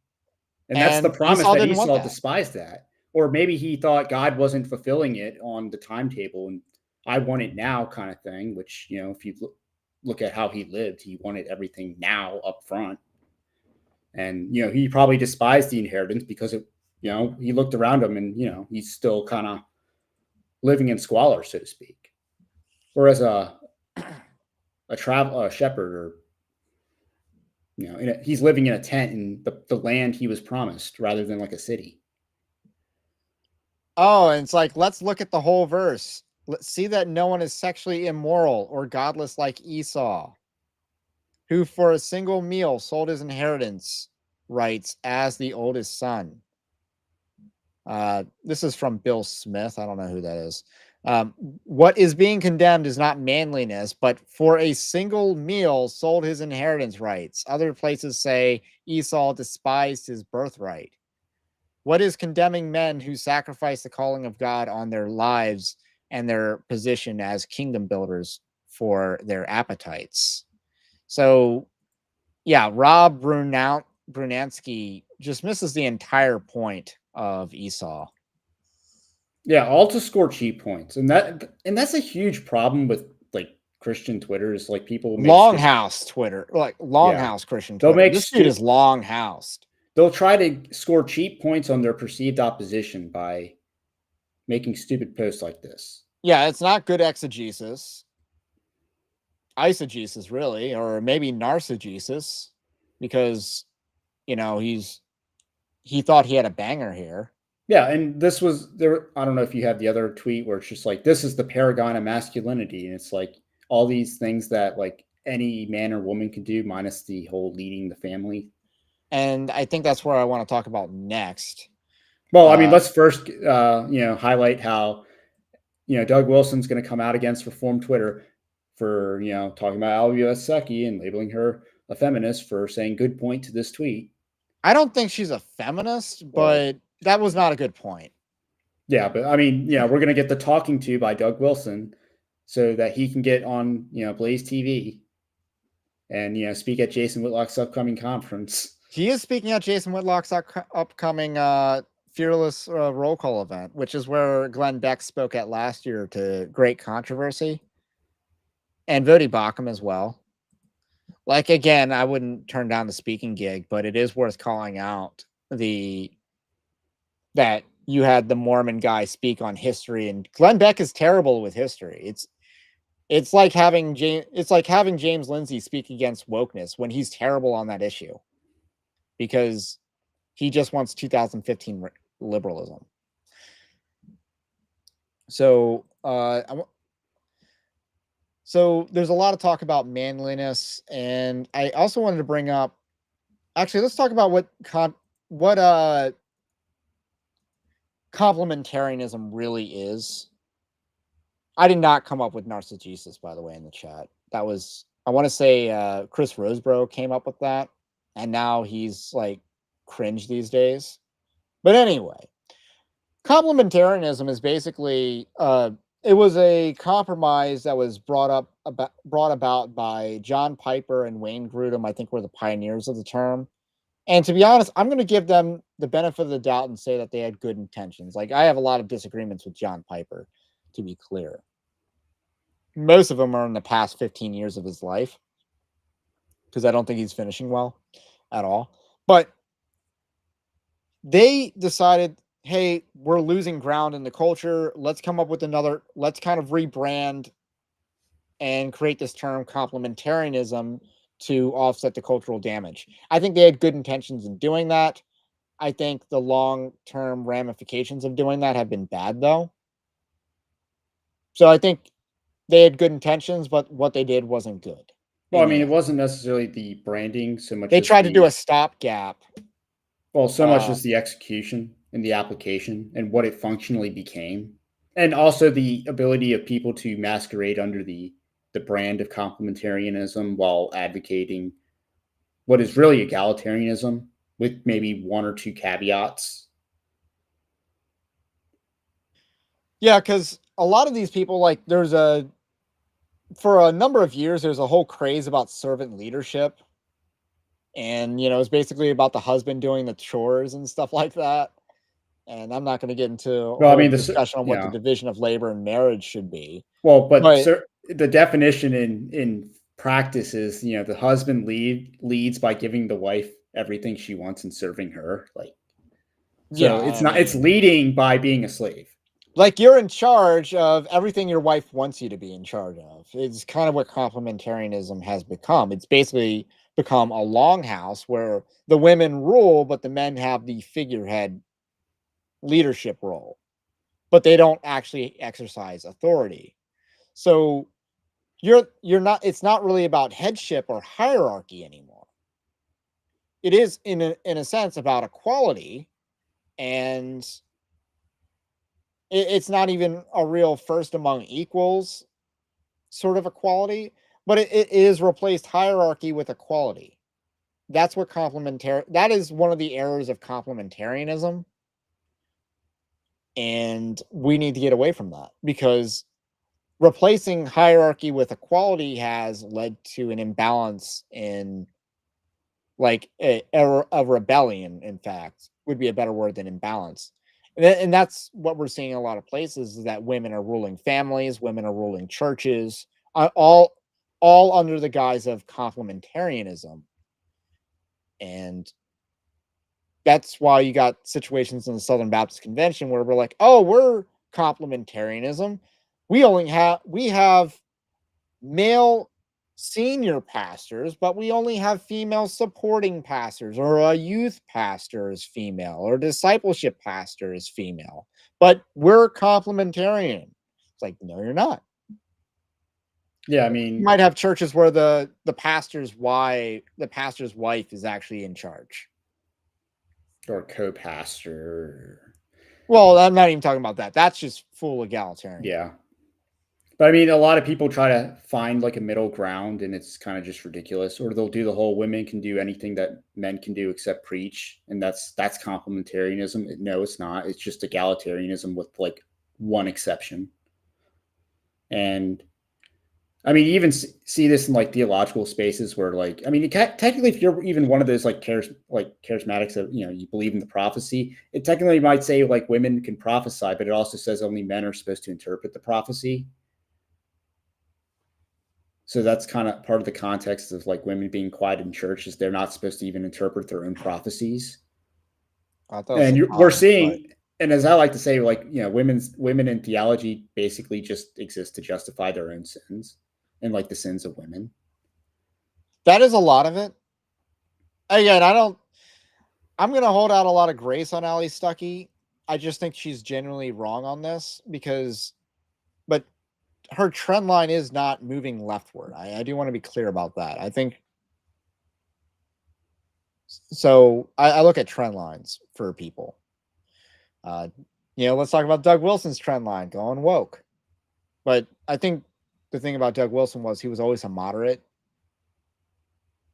Speaker 3: And that's the promise that Esau despised that. Or maybe he thought God wasn't fulfilling it on the timetable and I want it now kind of thing, which, if you look at how he lived, he wanted everything now up front. And, he probably despised the inheritance because he looked around him and, he's still kind of living in squalor, so to speak. Whereas a shepherd or, he's living in a tent in the land he was promised rather than like a city.
Speaker 1: Oh, and it's like, let's look at the whole verse. Let's see that no one is sexually immoral or godless like Esau, who for a single meal sold his inheritance rights as the oldest son. This is from Bill Smith. I don't know who that is. What is being condemned is not manliness, but for a single meal sold his inheritance rights. Other places say Esau despised his birthright. What is condemning men who sacrifice the calling of God on their lives and their position as kingdom builders for their appetites? So, yeah, Rob Brunansky just misses the entire point of Esau.
Speaker 3: Yeah, all to score cheap points, and that's a huge problem with like Christian Twitter. Is like people make
Speaker 1: Longhouse Twitter, like Longhouse Christian
Speaker 3: They'll
Speaker 1: Twitter.
Speaker 3: make
Speaker 1: This dude is longhoused.
Speaker 3: They'll try to score cheap points on their perceived opposition by making stupid posts like this.
Speaker 1: Yeah, it's not good exegesis. Eisegesis, really, or maybe narcigesis, because you know he thought he had a banger here.
Speaker 3: Yeah, and this was there. I don't know if you have the other tweet where it's just like, this is the paragon of masculinity, and it's like all these things that like any man or woman can do, minus the whole leading the family.
Speaker 1: And I think that's where I want to talk about next.
Speaker 3: Well, I mean, let's first highlight how Doug Wilson's going to come out against Reform Twitter for talking about Alvia Secchi and labeling her a feminist for saying good point to this tweet.
Speaker 1: I don't think she's a feminist, but that was not a good point.
Speaker 3: Yeah, but I mean, we're going to get the talking to by Doug Wilson so that he can get on, Blaze TV and, speak at Jason Whitlock's upcoming conference.
Speaker 1: He is speaking at Jason Whitlock's upcoming Fearless roll call event, which is where Glenn Beck spoke at last year to great controversy. And Vody Bacham as well. Like, again, I wouldn't turn down the speaking gig, but it is worth calling out that you had the Mormon guy speak on history, and Glenn Beck is terrible with history. It's like having James Lindsay speak against wokeness when he's terrible on that issue, because he just wants 2015 liberalism. So, so there's a lot of talk about manliness, and I also wanted to bring up. Actually, let's talk about what complementarianism really is. I did not come up with narcigesis, by the way, in the chat. That was, I want to say, Chris Roseborough came up with that, and now he's like cringe these days. But anyway, complementarianism is basically it was a compromise that was brought about by John Piper and Wayne Grudem. I think were the pioneers of the term. And to be honest, I'm going to give them the benefit of the doubt and say that they had good intentions. Like, I have a lot of disagreements with John Piper, to be clear. Most of them are in the past 15 years of his life, because I don't think he's finishing well at all. But they decided, hey, we're losing ground in the culture. Let's come up with let's kind of rebrand and create this term complementarianism to offset the cultural damage. I think they had good intentions in doing that. I think the long-term ramifications of doing that have been bad, though. So I think they had good intentions, but what they did wasn't good.
Speaker 3: Well, I mean, it wasn't necessarily the branding so much.
Speaker 1: They tried to do a stopgap.
Speaker 3: Well, so much as the execution and the application and what it functionally became. And also the ability of people to masquerade under the brand of complementarianism while advocating what is really egalitarianism with maybe one or two caveats.
Speaker 1: Yeah, because a lot of these people, like, for a number of years, there's a whole craze about servant leadership. And, it's basically about the husband doing the chores and stuff like that. And I'm not going to get into a discussion on what the division of labor and marriage should be.
Speaker 3: Well, but the definition in practice is, the husband leads by giving the wife everything she wants and serving her. It's leading by being a slave.
Speaker 1: Like, you're in charge of everything your wife wants you to be in charge of. It's kind of what complementarianism has become. It's basically become a longhouse where the women rule, but the men have the figurehead leadership role, but they don't actually exercise authority. So it's not really about headship or hierarchy anymore. It is in a sense about equality, and it's not even a real first among equals sort of equality, but it is replaced hierarchy with equality. That's what that is one of the errors of complementarianism. And we need to get away from that, because replacing hierarchy with equality has led to an imbalance in, like, a rebellion, in fact, would be a better word than imbalance. And that's what we're seeing in a lot of places, is that women are ruling families, women are ruling churches, all under the guise of complementarianism. And that's why you got situations in the Southern Baptist Convention where we're like, oh, we're complementarianism. We have male senior pastors, but we only have female supporting pastors, or a youth pastor is female, or discipleship pastor is female. But we're complementarian. It's like, no, you're not.
Speaker 3: Yeah, I
Speaker 1: You
Speaker 3: mean,
Speaker 1: might have churches where the pastor's wife is actually in charge.
Speaker 3: or co-pastor.
Speaker 1: Well, I'm not even talking about that. That's just full egalitarian.
Speaker 3: Yeah. But I mean, a lot of people try to find like a middle ground, and it's kind of just ridiculous. Or they'll do the whole women can do anything that men can do except preach, and that's complementarianism. No, it's not. It's just egalitarianism with like one exception. And I mean, you even see this in like theological spaces where, like, I mean, technically, if you're even one of those like charismatics that, you know, you believe in the prophecy, it technically might say like women can prophesy, but it also says only men are supposed to interpret the prophecy. So that's kind of part of the context of like women being quiet in church, is they're not supposed to even interpret their own prophecies. And we're seeing, and as I like to say, like, you know, women in theology basically just exist to justify their own sins and like the sins of women.
Speaker 1: That is a lot of it. Again, I'm going to hold out a lot of grace on Allie Stuckey. I just think she's genuinely wrong on this, but her trend line is not moving leftward. I do want to be clear about that. I think so. I look at trend lines for people. Let's talk about Doug Wilson's trend line, going woke. But I think the thing about Doug Wilson was he was always a moderate.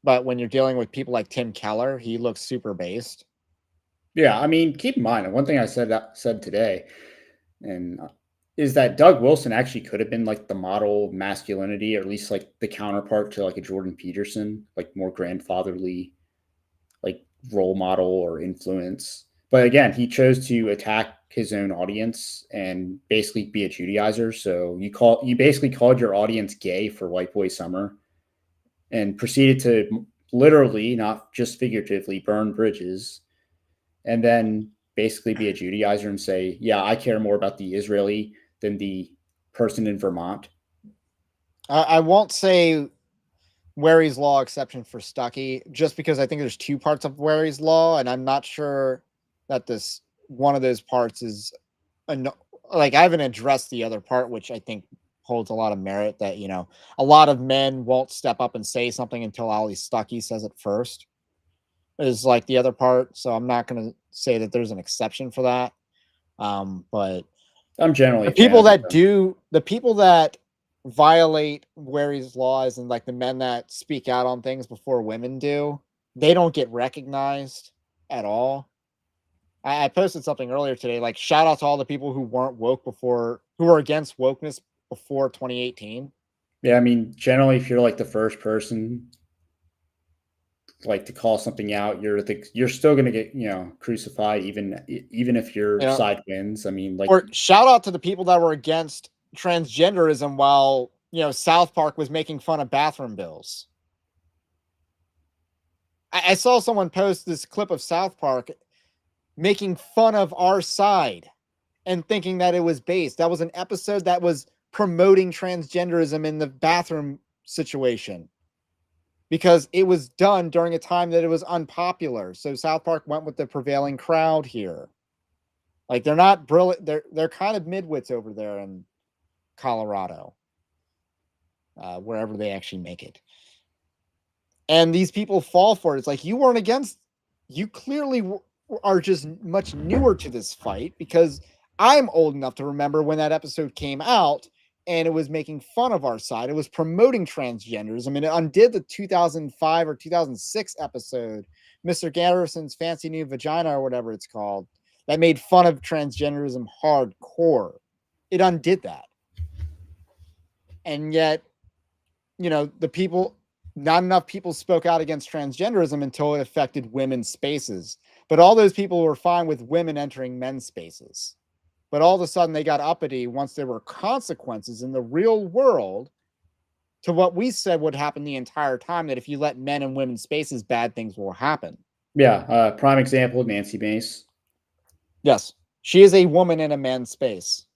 Speaker 1: But when you're dealing with people like Tim Keller, he looks super based.
Speaker 3: Yeah, I mean, keep in mind, one thing I said today, and is that Doug Wilson actually could have been like the model of masculinity, or at least like the counterpart to like a Jordan Peterson, like more grandfatherly, like role model or influence. But again, he chose to attack his own audience and basically be a Judaizer. So you basically called your audience gay for White Boy Summer, and proceeded to literally, not just figuratively, burn bridges, and then basically be a Judaizer and say, yeah, I care more about the Israeli than the person in Vermont.
Speaker 1: I won't say Wary's Law exception for Stuckey, just because I think there's two parts of Wary's Law, and I'm not sure that this one of those parts is like, I haven't addressed the other part, which I think holds a lot of merit, that, you know, a lot of men won't step up and say something until Allie Stuckey says it first, is like the other part. So I'm not going to say that there's an exception for that. But
Speaker 3: I'm generally
Speaker 1: the people that violate Wary's laws, and like the men that speak out on things before women do, they don't get recognized at all. I posted something earlier today, like, shout out to all the people who weren't woke before, who were against wokeness before 2018.
Speaker 3: Yeah, I mean, generally, if you're like the first person like to call something out, you're still going to get, you know, crucified, even if your side wins. I mean, like,
Speaker 1: or shout out to the people that were against transgenderism while, you know, South Park was making fun of bathroom bills. I saw someone post this clip of South Park making fun of our side and thinking that it was based. That was an episode that was promoting transgenderism in the bathroom situation, because it was done during a time that it was unpopular. So South Park went with the prevailing crowd here. Like, they're not brilliant. They're kind of midwits over there in Colorado, wherever they actually make it. And these people fall for it. It's like, you weren't against, you clearly are just much newer to this fight, because I'm old enough to remember when that episode came out, and it was making fun of our side. It was promoting transgenderism. I mean, it undid the 2005 or 2006 episode, Mr. Garrison's Fancy New Vagina, or whatever it's called, that made fun of transgenderism hardcore. It undid that. And yet, you know, not enough people spoke out against transgenderism until it affected women's spaces. But all those people were fine with women entering men's spaces. But all of a sudden they got uppity once there were consequences in the real world to what we said would happen the entire time, that if you let men and women's spaces, bad things will happen.
Speaker 3: Yeah. Prime example, Nancy Mace.
Speaker 1: Yes. She is a woman in a man's space.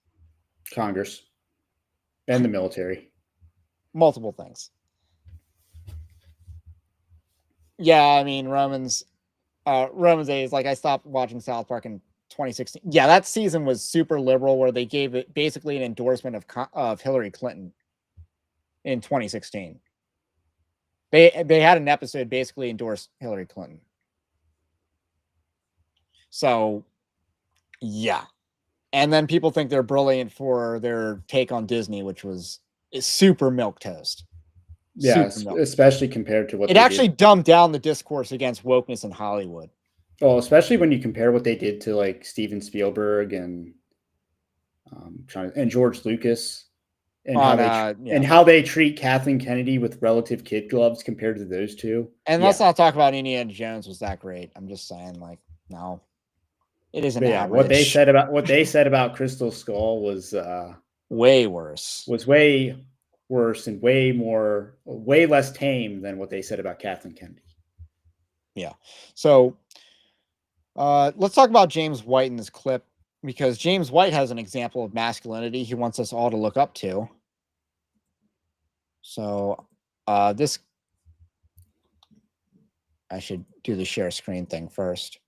Speaker 3: Congress. And the military.
Speaker 1: Multiple things. Yeah, I mean, Romans 8 is like, I stopped watching South Park in 2016. Yeah, that season was super liberal, where they gave it basically an endorsement of Hillary Clinton in 2016. They had an episode basically endorsed Hillary Clinton. So, yeah. And then people think they're brilliant for their take on Disney, which is super milquetoast.
Speaker 3: Yeah, especially compared to what
Speaker 1: it actually dumbed down the discourse against wokeness in Hollywood.
Speaker 3: Well, especially when you compare what they did to like Steven Spielberg and George Lucas, and how they treat Kathleen Kennedy with relative kid gloves compared to those two.
Speaker 1: And let's not talk about Indiana Jones was that great. I'm just saying, like, no, it isn't.
Speaker 3: Yeah, what they said about Crystal Skull was
Speaker 1: way worse.
Speaker 3: Was way worse and way less tame than what they said about Kathleen Kennedy.
Speaker 1: Yeah. So let's talk about James White in this clip, because James White has an example of masculinity he wants us all to look up to. So I should do the share screen thing first.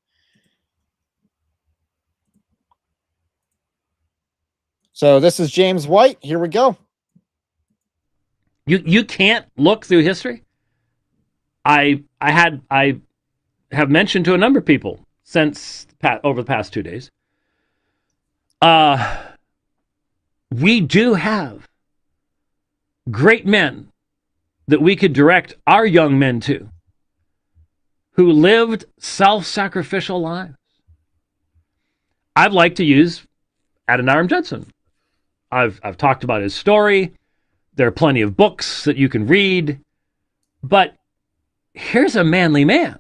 Speaker 1: So this is James White. Here we go.
Speaker 4: You can't look through history. I have mentioned to a number of people since over the past 2 days. We do have great men that we could direct our young men to, who lived self-sacrificial lives. I'd like to use Adoniram Judson. I've talked about his story. There are plenty of books that you can read. But here's a manly man.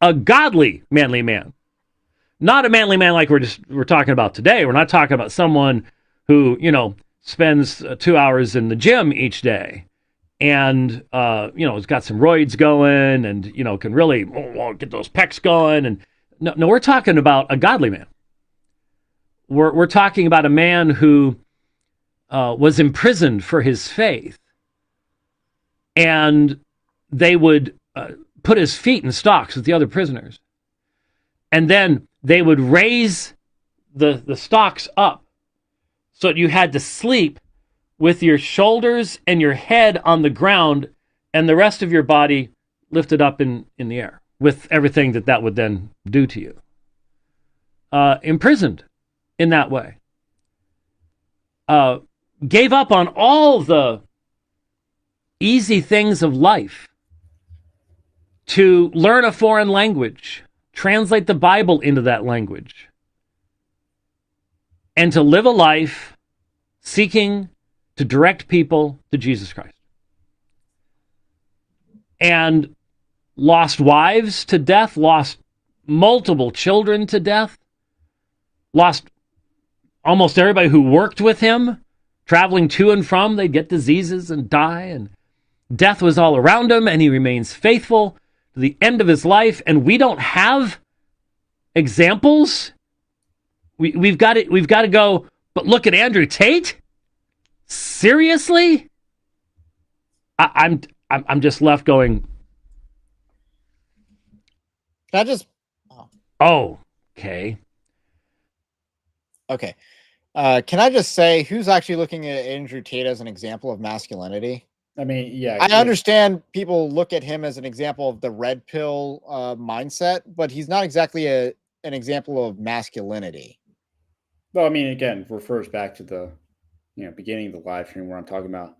Speaker 4: A godly manly man. Not a manly man like we're talking about today. We're not talking about someone who, spends 2 hours in the gym each day and, has got some roids going and, can really get those pecs going. And no, we're talking about a godly man. We're talking about a man who was imprisoned for his faith, and they would put his feet in stocks with the other prisoners, and then they would raise the stocks up so that you had to sleep with your shoulders and your head on the ground and the rest of your body lifted up in the air, with everything that would then do to you. Imprisoned in that way. Gave up on all the easy things of life to learn a foreign language, translate the Bible into that language, and to live a life seeking to direct people to Jesus Christ. And lost wives to death, lost multiple children to death, lost almost everybody who worked with him. Traveling to and from, they'd get diseases and die, and death was all around him, and he remains faithful to the end of his life. And we don't have examples. We've got to go. But look at Andrew Tate. Seriously, I'm just left going.
Speaker 1: Can I just?
Speaker 4: Oh, okay.
Speaker 1: Okay. Can I just say, who's actually looking at Andrew Tate as an example of masculinity?
Speaker 3: I mean, yeah.
Speaker 1: I understand people look at him as an example of the red pill mindset, but he's not exactly an example of masculinity.
Speaker 3: Well, I mean, again, refers back to the beginning of the live stream where I'm talking about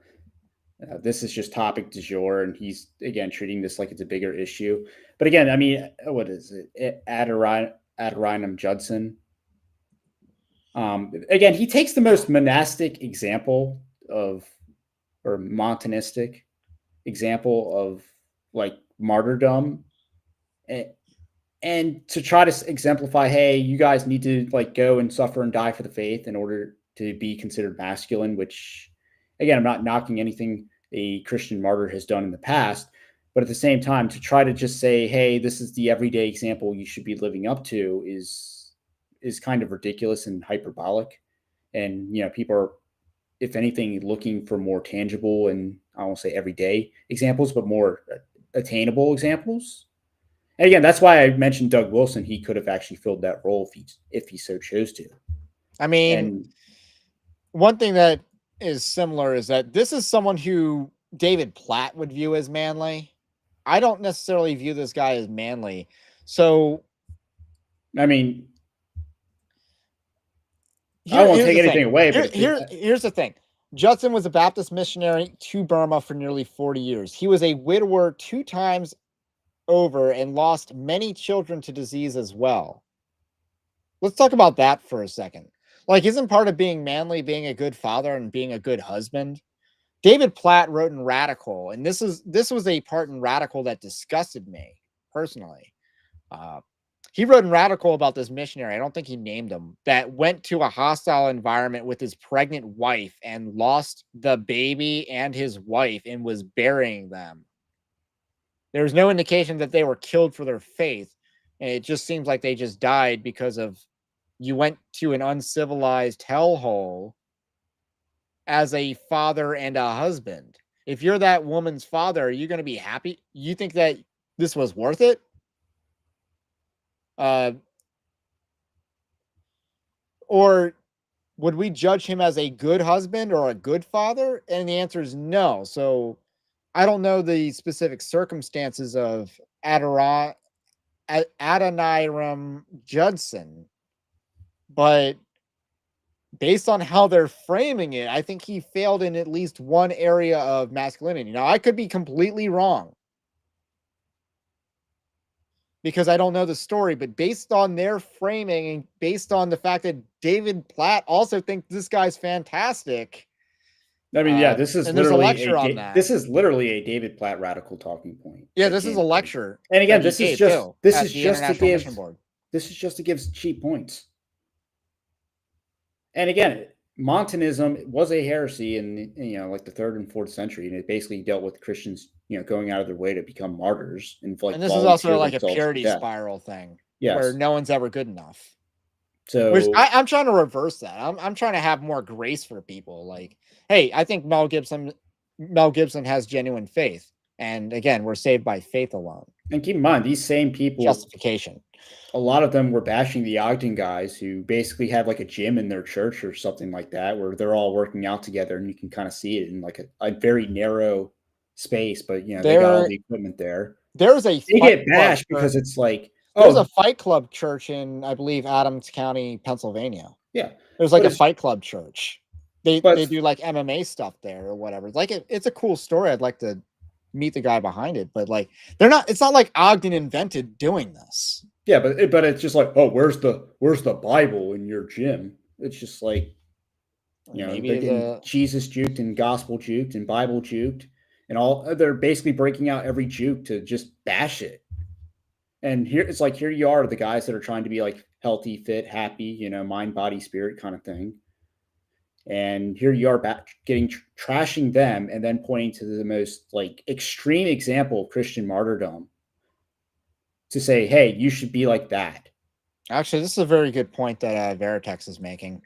Speaker 3: this is just topic du jour, and he's again treating this like it's a bigger issue. But again, I mean, what is it? Adoniram Judson. Again, he takes the most monastic example of, or Montanistic example of like martyrdom, and to try to exemplify, hey, you guys need to like go and suffer and die for the faith in order to be considered masculine. Which, again, I'm not knocking anything a Christian martyr has done in the past, but at the same time, to try to just say, hey, this is the everyday example you should be living up to is kind of ridiculous and hyperbolic. And people are, if anything, looking for more tangible and I won't say everyday examples, but more attainable examples. And again, that's why I mentioned Doug Wilson. He could have actually filled that role if he so chose to.
Speaker 1: I mean, one thing that is similar is that this is someone who David Platt would view as manly. I don't necessarily view this guy as manly. So,
Speaker 3: I mean, I won't take anything away. But
Speaker 1: here's the thing. Judson was a Baptist missionary to Burma for nearly 40 years. He was a widower 2 times over and lost many children to disease as well. Let's talk about that for a second. Like, isn't part of being manly being a good father and being a good husband? David Platt wrote in Radical, and this was a part in Radical that disgusted me personally. He wrote in Radical about this missionary, I don't think he named him, that went to a hostile environment with his pregnant wife and lost the baby and his wife and was burying them. There was no indication that they were killed for their faith. And it just seems like they just died because of you went to an uncivilized hellhole as a father and a husband. If you're that woman's father, are you going to be happy? You think that this was worth it? Or would we judge him as a good husband or a good father? And the answer is no. So I don't know the specific circumstances of Adoniram Judson, but based on how they're framing it, I think he failed in at least one area of masculinity. Now, I could be completely wrong because I don't know the story, but based on their framing and based on the fact that David Platt also thinks this guy's fantastic.
Speaker 3: I mean, yeah, this is
Speaker 1: and there's a lecture on that.
Speaker 3: This is literally a David Platt radical talking point.
Speaker 1: Yeah, this is a lecture.
Speaker 3: And again, this is just to give cheap points. And again, Montanism was a heresy in like the 3rd and 4th century, and it basically dealt with Christians going out of their way to become martyrs and like.
Speaker 1: And this is also like a purity spiral thing, where no one's ever good enough.
Speaker 3: So
Speaker 1: I'm trying to reverse that. I'm trying to have more grace for people. Like, hey, I think Mel Gibson has genuine faith, and again, we're saved by faith alone.
Speaker 3: And keep in mind, these same people,
Speaker 1: justification.
Speaker 3: A lot of them were bashing the Ogden guys who basically have like a gym in their church or something like that, where they're all working out together, and you can kind of see it in like a very narrow space. But they got all the equipment there.
Speaker 1: They
Speaker 3: get bashed because it's like.
Speaker 1: There's a Fight Club church in, I believe, Adams County, Pennsylvania.
Speaker 3: Yeah.
Speaker 1: There's like a Fight Club church. They do like MMA stuff there or whatever. Like it's a cool story. I'd like to meet the guy behind it, but like it's not like Ogden invented doing this.
Speaker 3: Yeah, but it's just like, oh, where's the Bible in your gym? It's just like, Jesus juked and gospel juked and Bible juked and all. They're basically breaking out every juke to just bash it. And here you are, the guys that are trying to be like healthy, fit, happy, mind, body, spirit kind of thing. And here you are back trashing them and then pointing to the most like extreme example of Christian martyrdom to say, hey, you should be like that. Actually,
Speaker 1: this is a very good point that Veritex is making.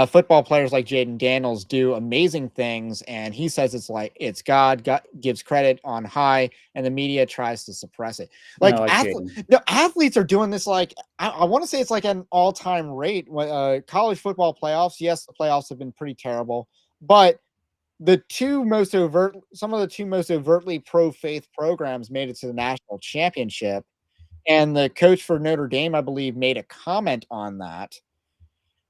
Speaker 1: Football players like Jaden Daniels do amazing things, and he says it's God gives credit on high, and the media tries to suppress it. Like athletes are doing this. Like I want to say it's like an all-time rate. College football playoffs, yes, the playoffs have been pretty terrible, but some of the two most overtly pro-faith programs made it to the national championship, and the coach for Notre Dame, I believe, made a comment on that.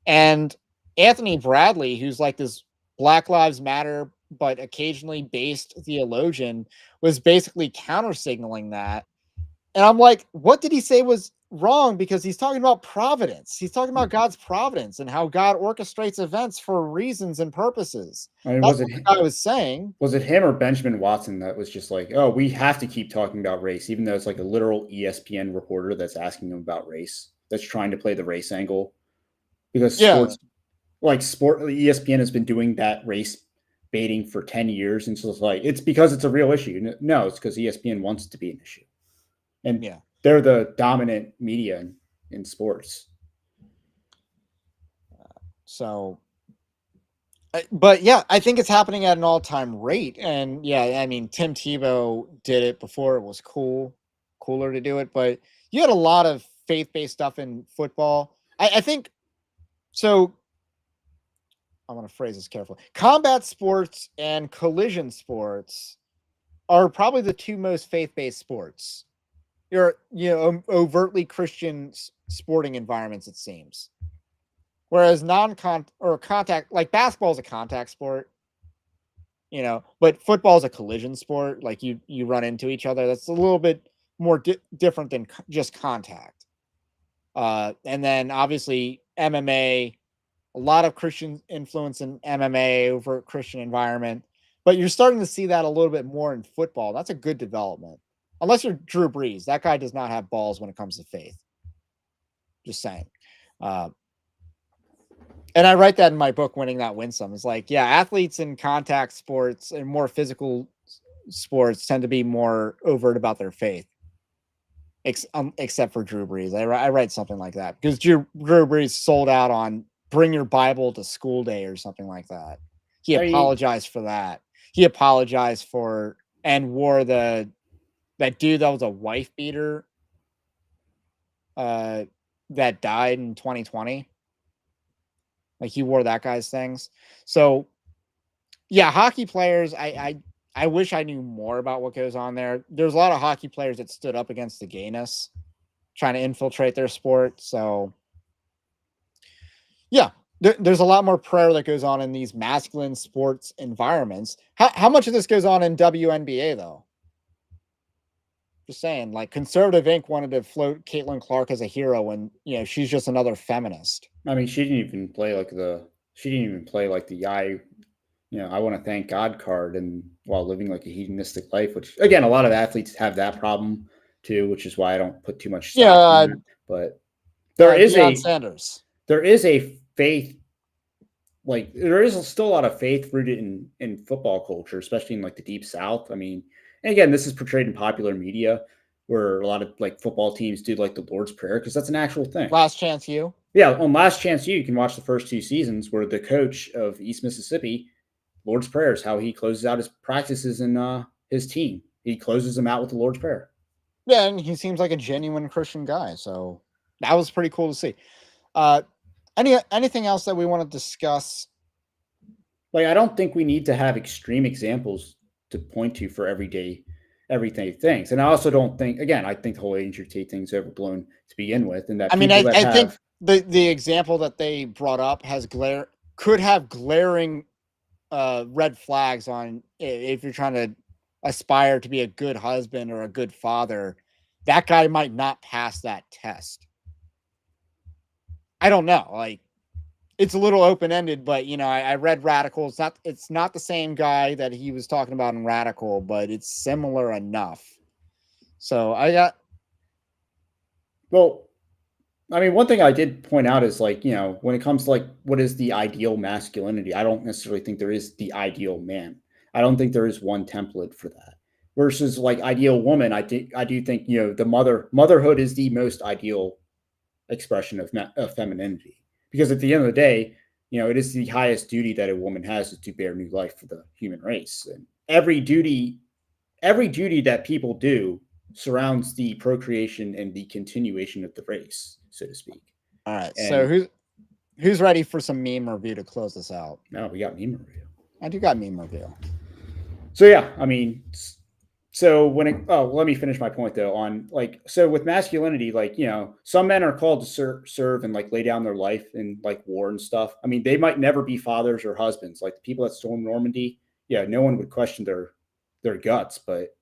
Speaker 1: And Anthony Bradley, who's like this Black Lives Matter but occasionally based theologian, was basically counter signaling that. And I'm like, what did he say was wrong? Because he's talking about providence. He's talking about God's providence and how God orchestrates events for reasons and purposes.
Speaker 3: I mean,
Speaker 1: That's what the guy was saying.
Speaker 3: Was it him or Benjamin Watson that was just like, oh, we have to keep talking about race, even though it's like a literal ESPN reporter that's asking them about race, that's trying to play the race angle? Because sports, ESPN has been doing that race baiting for 10 years. And so it's like, it's because it's a real issue. No, it's because ESPN wants it to be an issue. And they're the dominant media in sports.
Speaker 1: So, but yeah, I think it's happening at an all-time rate. And yeah, I mean, Tim Tebow did it before it was cooler to do it. But you had a lot of faith-based stuff in football. I think, so I want to phrase this carefully. Combat sports and collision sports are probably the two most faith-based sports. You're, overtly Christian sporting environments, it seems. Whereas contact, like basketball is a contact sport, but football is a collision sport. Like you run into each other. That's a little bit more different than just contact. And then obviously MMA, a lot of Christian influence in MMA over Christian environment, but you're starting to see that a little bit more in football. That's a good development. Unless you're Drew Brees. That guy does not have balls when it comes to faith. Just saying. And I write that in my book, Winning Not Winsome. It's like, yeah, athletes in contact sports and more physical sports tend to be more overt about their faith. Except for Drew Brees. I write something like that. Because Drew Brees sold out on bring your Bible to school day or something like that. He apologized for that. He apologized for and wore that dude that was a wife beater that died in 2020. Like he wore that guy's things. So yeah, hockey players, I wish I knew more about what goes on there. There's a lot of hockey players that stood up against the gayness, trying to infiltrate their sport. So yeah, there's a lot more prayer that goes on in these masculine sports environments. How much of this goes on in WNBA though? Just saying, like Conservative Inc. wanted to float Caitlin Clark as a hero when she's just another feminist.
Speaker 3: I mean, she didn't even play like the I want to thank God card and while living like a hedonistic life, which again, a lot of athletes have that problem too, which is why I don't put too much stock in that. But there is a faith, like there is still a lot of faith rooted in football culture, especially in like the Deep South. I mean, and again, this is portrayed in popular media where a lot of like football teams do like the Lord's Prayer because that's an actual thing.
Speaker 1: Last Chance U.
Speaker 3: Yeah, on Last Chance U, you can watch the first 2 seasons where the coach of East Mississippi, Lord's Prayer is how he closes out his practices and his team. He closes them out with the Lord's Prayer.
Speaker 1: Yeah, and he seems like a genuine Christian guy, so that was pretty cool to see. Anything else that we want to discuss?
Speaker 3: Like, I don't think we need to have extreme examples to point to for everyday things. And I also don't think, again, I think the whole Andrew Tate thing's overblown to begin with. And that
Speaker 1: I think the example that they brought up could have glaring red flags on if you're trying to aspire to be a good husband or a good father. That guy might not pass that test. I don't know. Like, it's a little open-ended, but I read Radical. It's not the same guy that he was talking about in Radical, but it's similar enough. So
Speaker 3: one thing I did point out is like, when it comes to like what is the ideal masculinity, I don't necessarily think there is the ideal man. I don't think there is one template for that. Versus like ideal woman, I do think the motherhood is the most ideal expression of femininity. Because at the end of the day, it is the highest duty that a woman has is to bear new life for the human race. And every duty that people do surrounds the procreation and the continuation of the race, so to speak.
Speaker 1: All right. So who's ready for some meme review to close this out?
Speaker 3: No, we got meme review.
Speaker 1: I do got meme review.
Speaker 3: So yeah, I mean, So let me finish my point though on like, so with masculinity, like, you know, some men are called to serve and like lay down their life in like war and stuff. I mean, they might never be fathers or husbands, like the people that stormed Normandy. Yeah. No one would question their guts, but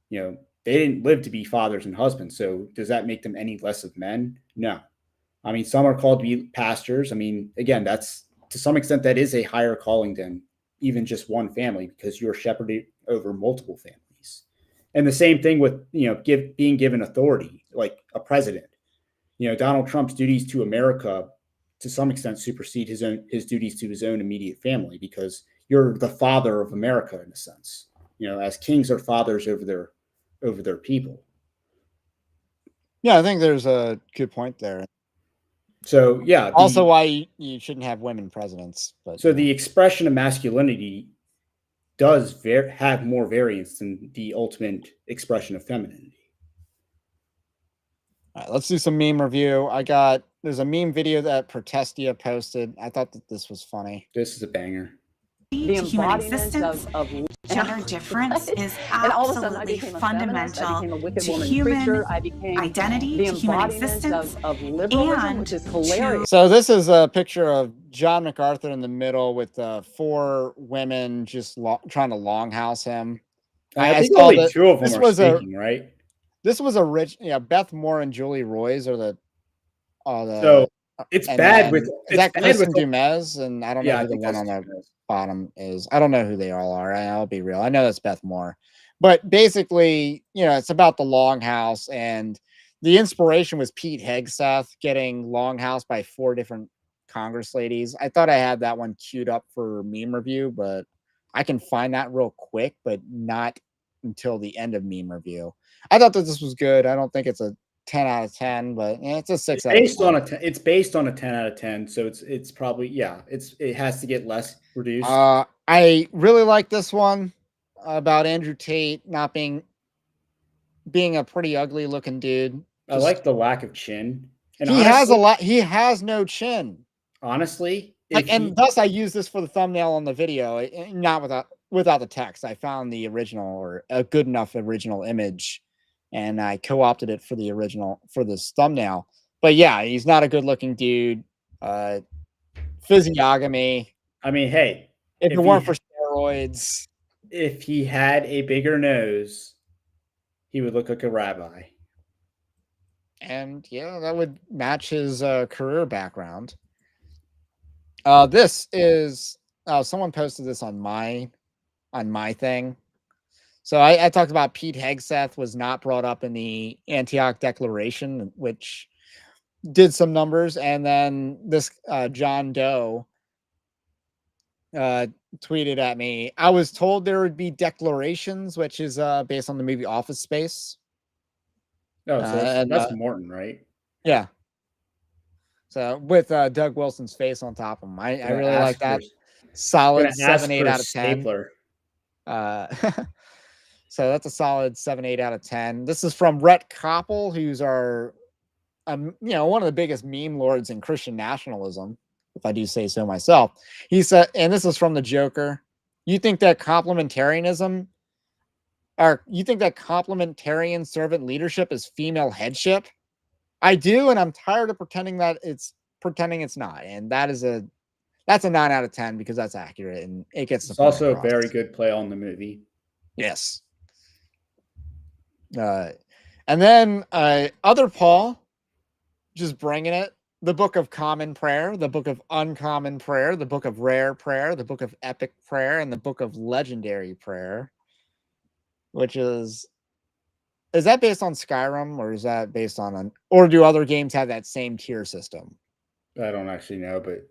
Speaker 3: you know, they didn't live to be fathers and husbands. So does that make them any less of men? No. I mean, some are called to be pastors. I mean, again, that's to some extent that is a higher calling than even just one family, because you're shepherding over multiple families. And the same thing with, you know, being given authority, like a president. You know, Donald Trump's duties to America to some extent supersede his duties to his own immediate family, because you're the father of America in a sense. You know, as kings are fathers over their people.
Speaker 1: Yeah, I think there's a good point there.
Speaker 3: So yeah.
Speaker 1: Also, why you shouldn't have women presidents. But
Speaker 3: so the expression of masculinity does have more variance than the ultimate expression of femininity.
Speaker 1: All right, let's do some meme review. There's a meme video that Protestia posted. I thought that this was funny.
Speaker 3: This is a banger.
Speaker 5: The human existence, gender difference is absolutely fundamental to human identity, to human existence, and to...
Speaker 1: So this is a picture of John MacArthur in the middle with 4 women just trying to longhouse him.
Speaker 3: I think only 2 of them are speaking, right?
Speaker 1: This was a rich, Beth Moore and Julie Roy's are the
Speaker 3: so it's bad with
Speaker 1: is that Kristen Dumez, and I don't know who the one on the
Speaker 3: Dumez.
Speaker 1: Bottom is. I don't know who they all are. I'll be real. I know that's Beth Moore, but basically, it's about the longhouse, and the inspiration was Pete Hegseth getting longhouse by 4 different Congress ladies. I thought I had that one queued up for meme review, but I can find that real quick, but not until the end of meme review. I thought that this was good. I don't think it's a 10 out of 10, but it's a 6 out of 10.
Speaker 3: It's based on a 10 out of 10, so it's probably it has to get less reduced.
Speaker 1: I really like this one about Andrew Tate not being a pretty ugly looking dude.
Speaker 3: I like the lack of chin.
Speaker 1: And he has no chin.
Speaker 3: Honestly,
Speaker 1: thus I use this for the thumbnail on the video, not without the text. I found the original, or a good enough original image, and I co-opted it for this thumbnail. But yeah, he's not a good looking dude. Physiognomy.
Speaker 3: I mean, hey,
Speaker 1: if it weren't for steroids,
Speaker 3: if he had a bigger nose, he would look like a rabbi.
Speaker 1: And that would match his career background. This is someone posted this on my thing. So I talked about Pete Hegseth was not brought up in the Antioch Declaration, which did some numbers, and then this John Doe tweeted at me, I was told there would be declarations, which is based on the movie Office Space.
Speaker 3: Oh, so that's Morton, right?
Speaker 1: Yeah. So with Doug Wilson's face on top of him. I really like that. Solid 7, 8 out of 10. So that's a solid 7, 8 out of 10. This is from Rhett Koppel, who's our one of the biggest meme lords in Christian nationalism, if I do say so myself. He said, and this is from the Joker, you think that complementarian servant leadership is female headship? I do, and I'm tired of pretending it's not. And that's a 9 out of 10, because that's accurate and it gets the point
Speaker 3: also
Speaker 1: across.
Speaker 3: A very good play on the movie.
Speaker 1: Yes. And then other Paul, just bringing it. The Book of Common Prayer, the Book of Uncommon Prayer, the Book of Rare Prayer, the Book of Epic Prayer, and the Book of Legendary Prayer, which is that based on Skyrim, or is that based on or do other games have that same tier system?
Speaker 3: I don't actually know, but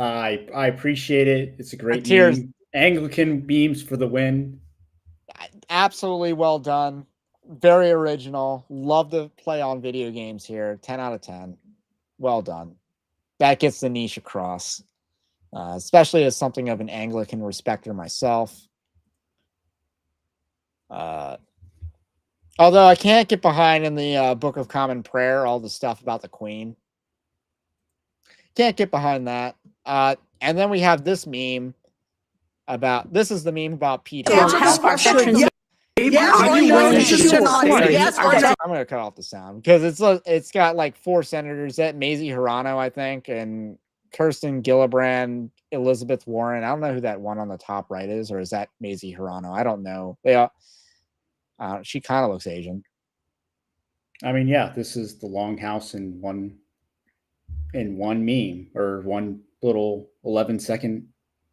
Speaker 3: I appreciate it. It's a great meme. Anglican memes for the win.
Speaker 1: Absolutely well done. Very original. Love to play on video games here. 10 out of 10. Well done. That gets the niche across, especially as something of an Anglican respecter myself. Although I can't get behind in the Book of Common Prayer all the stuff about the Queen. Can't get behind that. And then we have this meme about, this is the meme about Pete.
Speaker 5: Yes
Speaker 1: Are
Speaker 5: or
Speaker 1: you
Speaker 5: no?
Speaker 1: willing to
Speaker 5: Yes or
Speaker 1: support
Speaker 5: no?
Speaker 1: it?
Speaker 5: Yes or
Speaker 1: Okay,
Speaker 5: no?
Speaker 1: I'm gonna cut off the sound because it's got like 4 senators, that Mazie Hirono, I think, and Kirsten Gillibrand, Elizabeth Warren. I don't know who that one on the top right is, or is that Mazie Hirono? I don't know. She kind of looks Asian.
Speaker 3: I mean, yeah, this is the Longhouse in one meme or one little 11-second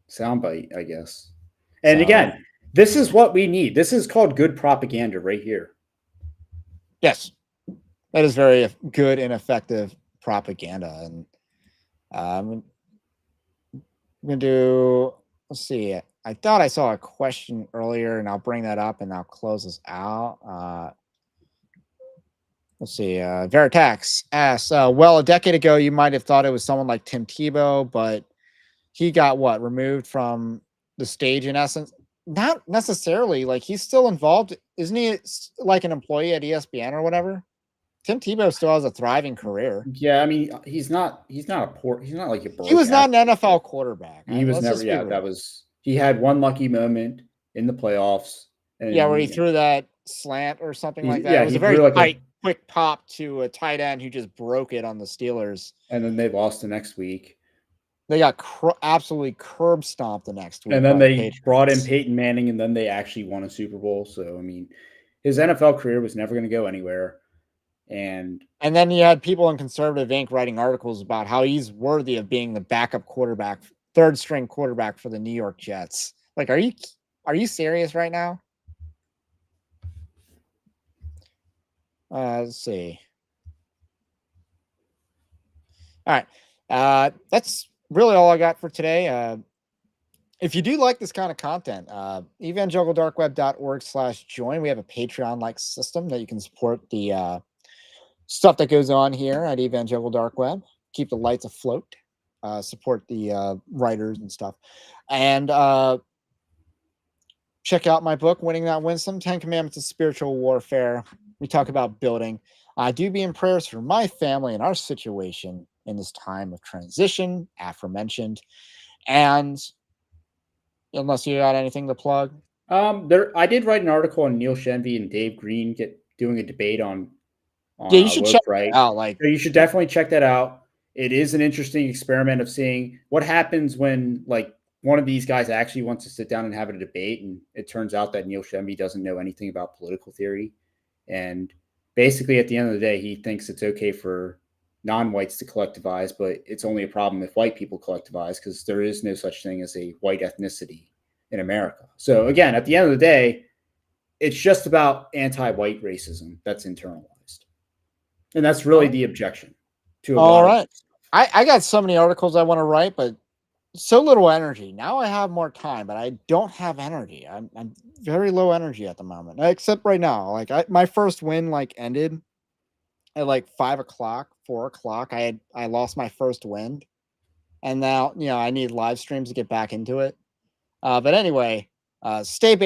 Speaker 3: soundbite, I guess. And again, this is what we need. This is called good propaganda right here.
Speaker 1: Yes, that is very good and effective propaganda. And I'm gonna do. Let's see. I thought I saw a question earlier, and I'll bring that up, and I'll close this out. Let's see. Veritax asks, well, a decade ago, you might have thought it was someone like Tim Tebow, but he got removed from the stage in essence. Not necessarily. Like, he's still involved. Isn't he like an employee at ESPN or whatever? Tim Tebow still has a thriving career.
Speaker 3: Yeah, I mean, he's not like a broke
Speaker 1: He was not an
Speaker 3: athlete.
Speaker 1: NFL quarterback.
Speaker 3: He was never. Yeah, he had one lucky moment in the playoffs. And,
Speaker 1: where he threw that slant or something like that.
Speaker 3: Yeah,
Speaker 1: it was a very tight, quick pop to a tight end who just broke it on the Steelers.
Speaker 3: And then they lost the next week.
Speaker 1: They got absolutely curb stomped the next week.
Speaker 3: And then they brought in Peyton Manning, and then they actually won a Super Bowl. So, I mean, his NFL career was never going to go anywhere. And
Speaker 1: then you had people in Conservative Inc. writing articles about how he's worthy of being the backup quarterback, third string quarterback for the New York Jets. Like, are you serious right now? Let's see. All right. That's really all I got for today. If you do like this kind of content, evangelicaldarkweb.org/join. We have a Patreon-like system that you can support the stuff that goes on here at Evangelical Dark Web. Keep the lights afloat. Support the writers and stuff. And check out my book, Winning Not Winsome, 10 Commandments of Spiritual Warfare. We talk about building. I do be in prayers for my family and our situation in this time of transition, aforementioned. And unless you got anything to plug.
Speaker 3: I did write an article on Neil Shenvi and Dave Green doing a debate on
Speaker 1: you should check it out.
Speaker 3: So you should definitely check that out. It is an interesting experiment of seeing what happens when one of these guys actually wants to sit down and have a debate, and it turns out that Neil Shenvi doesn't know anything about political theory. And basically, at the end of the day, he thinks it's okay for non-whites to collectivize, but it's only a problem if white people collectivize, because there is no such thing as a white ethnicity in America. So again, at the end of the day, it's just about anti-white racism that's internalized. And that's really the objection to
Speaker 1: all right. I got so many articles I want to write, but so little energy. Now I have more time, but I don't have energy. I'm very low energy at the moment, except right now. My first win ended at 5 o'clock, 4 o'clock. I lost my first wind, and now I need live streams to get back into it. But anyway, stay based.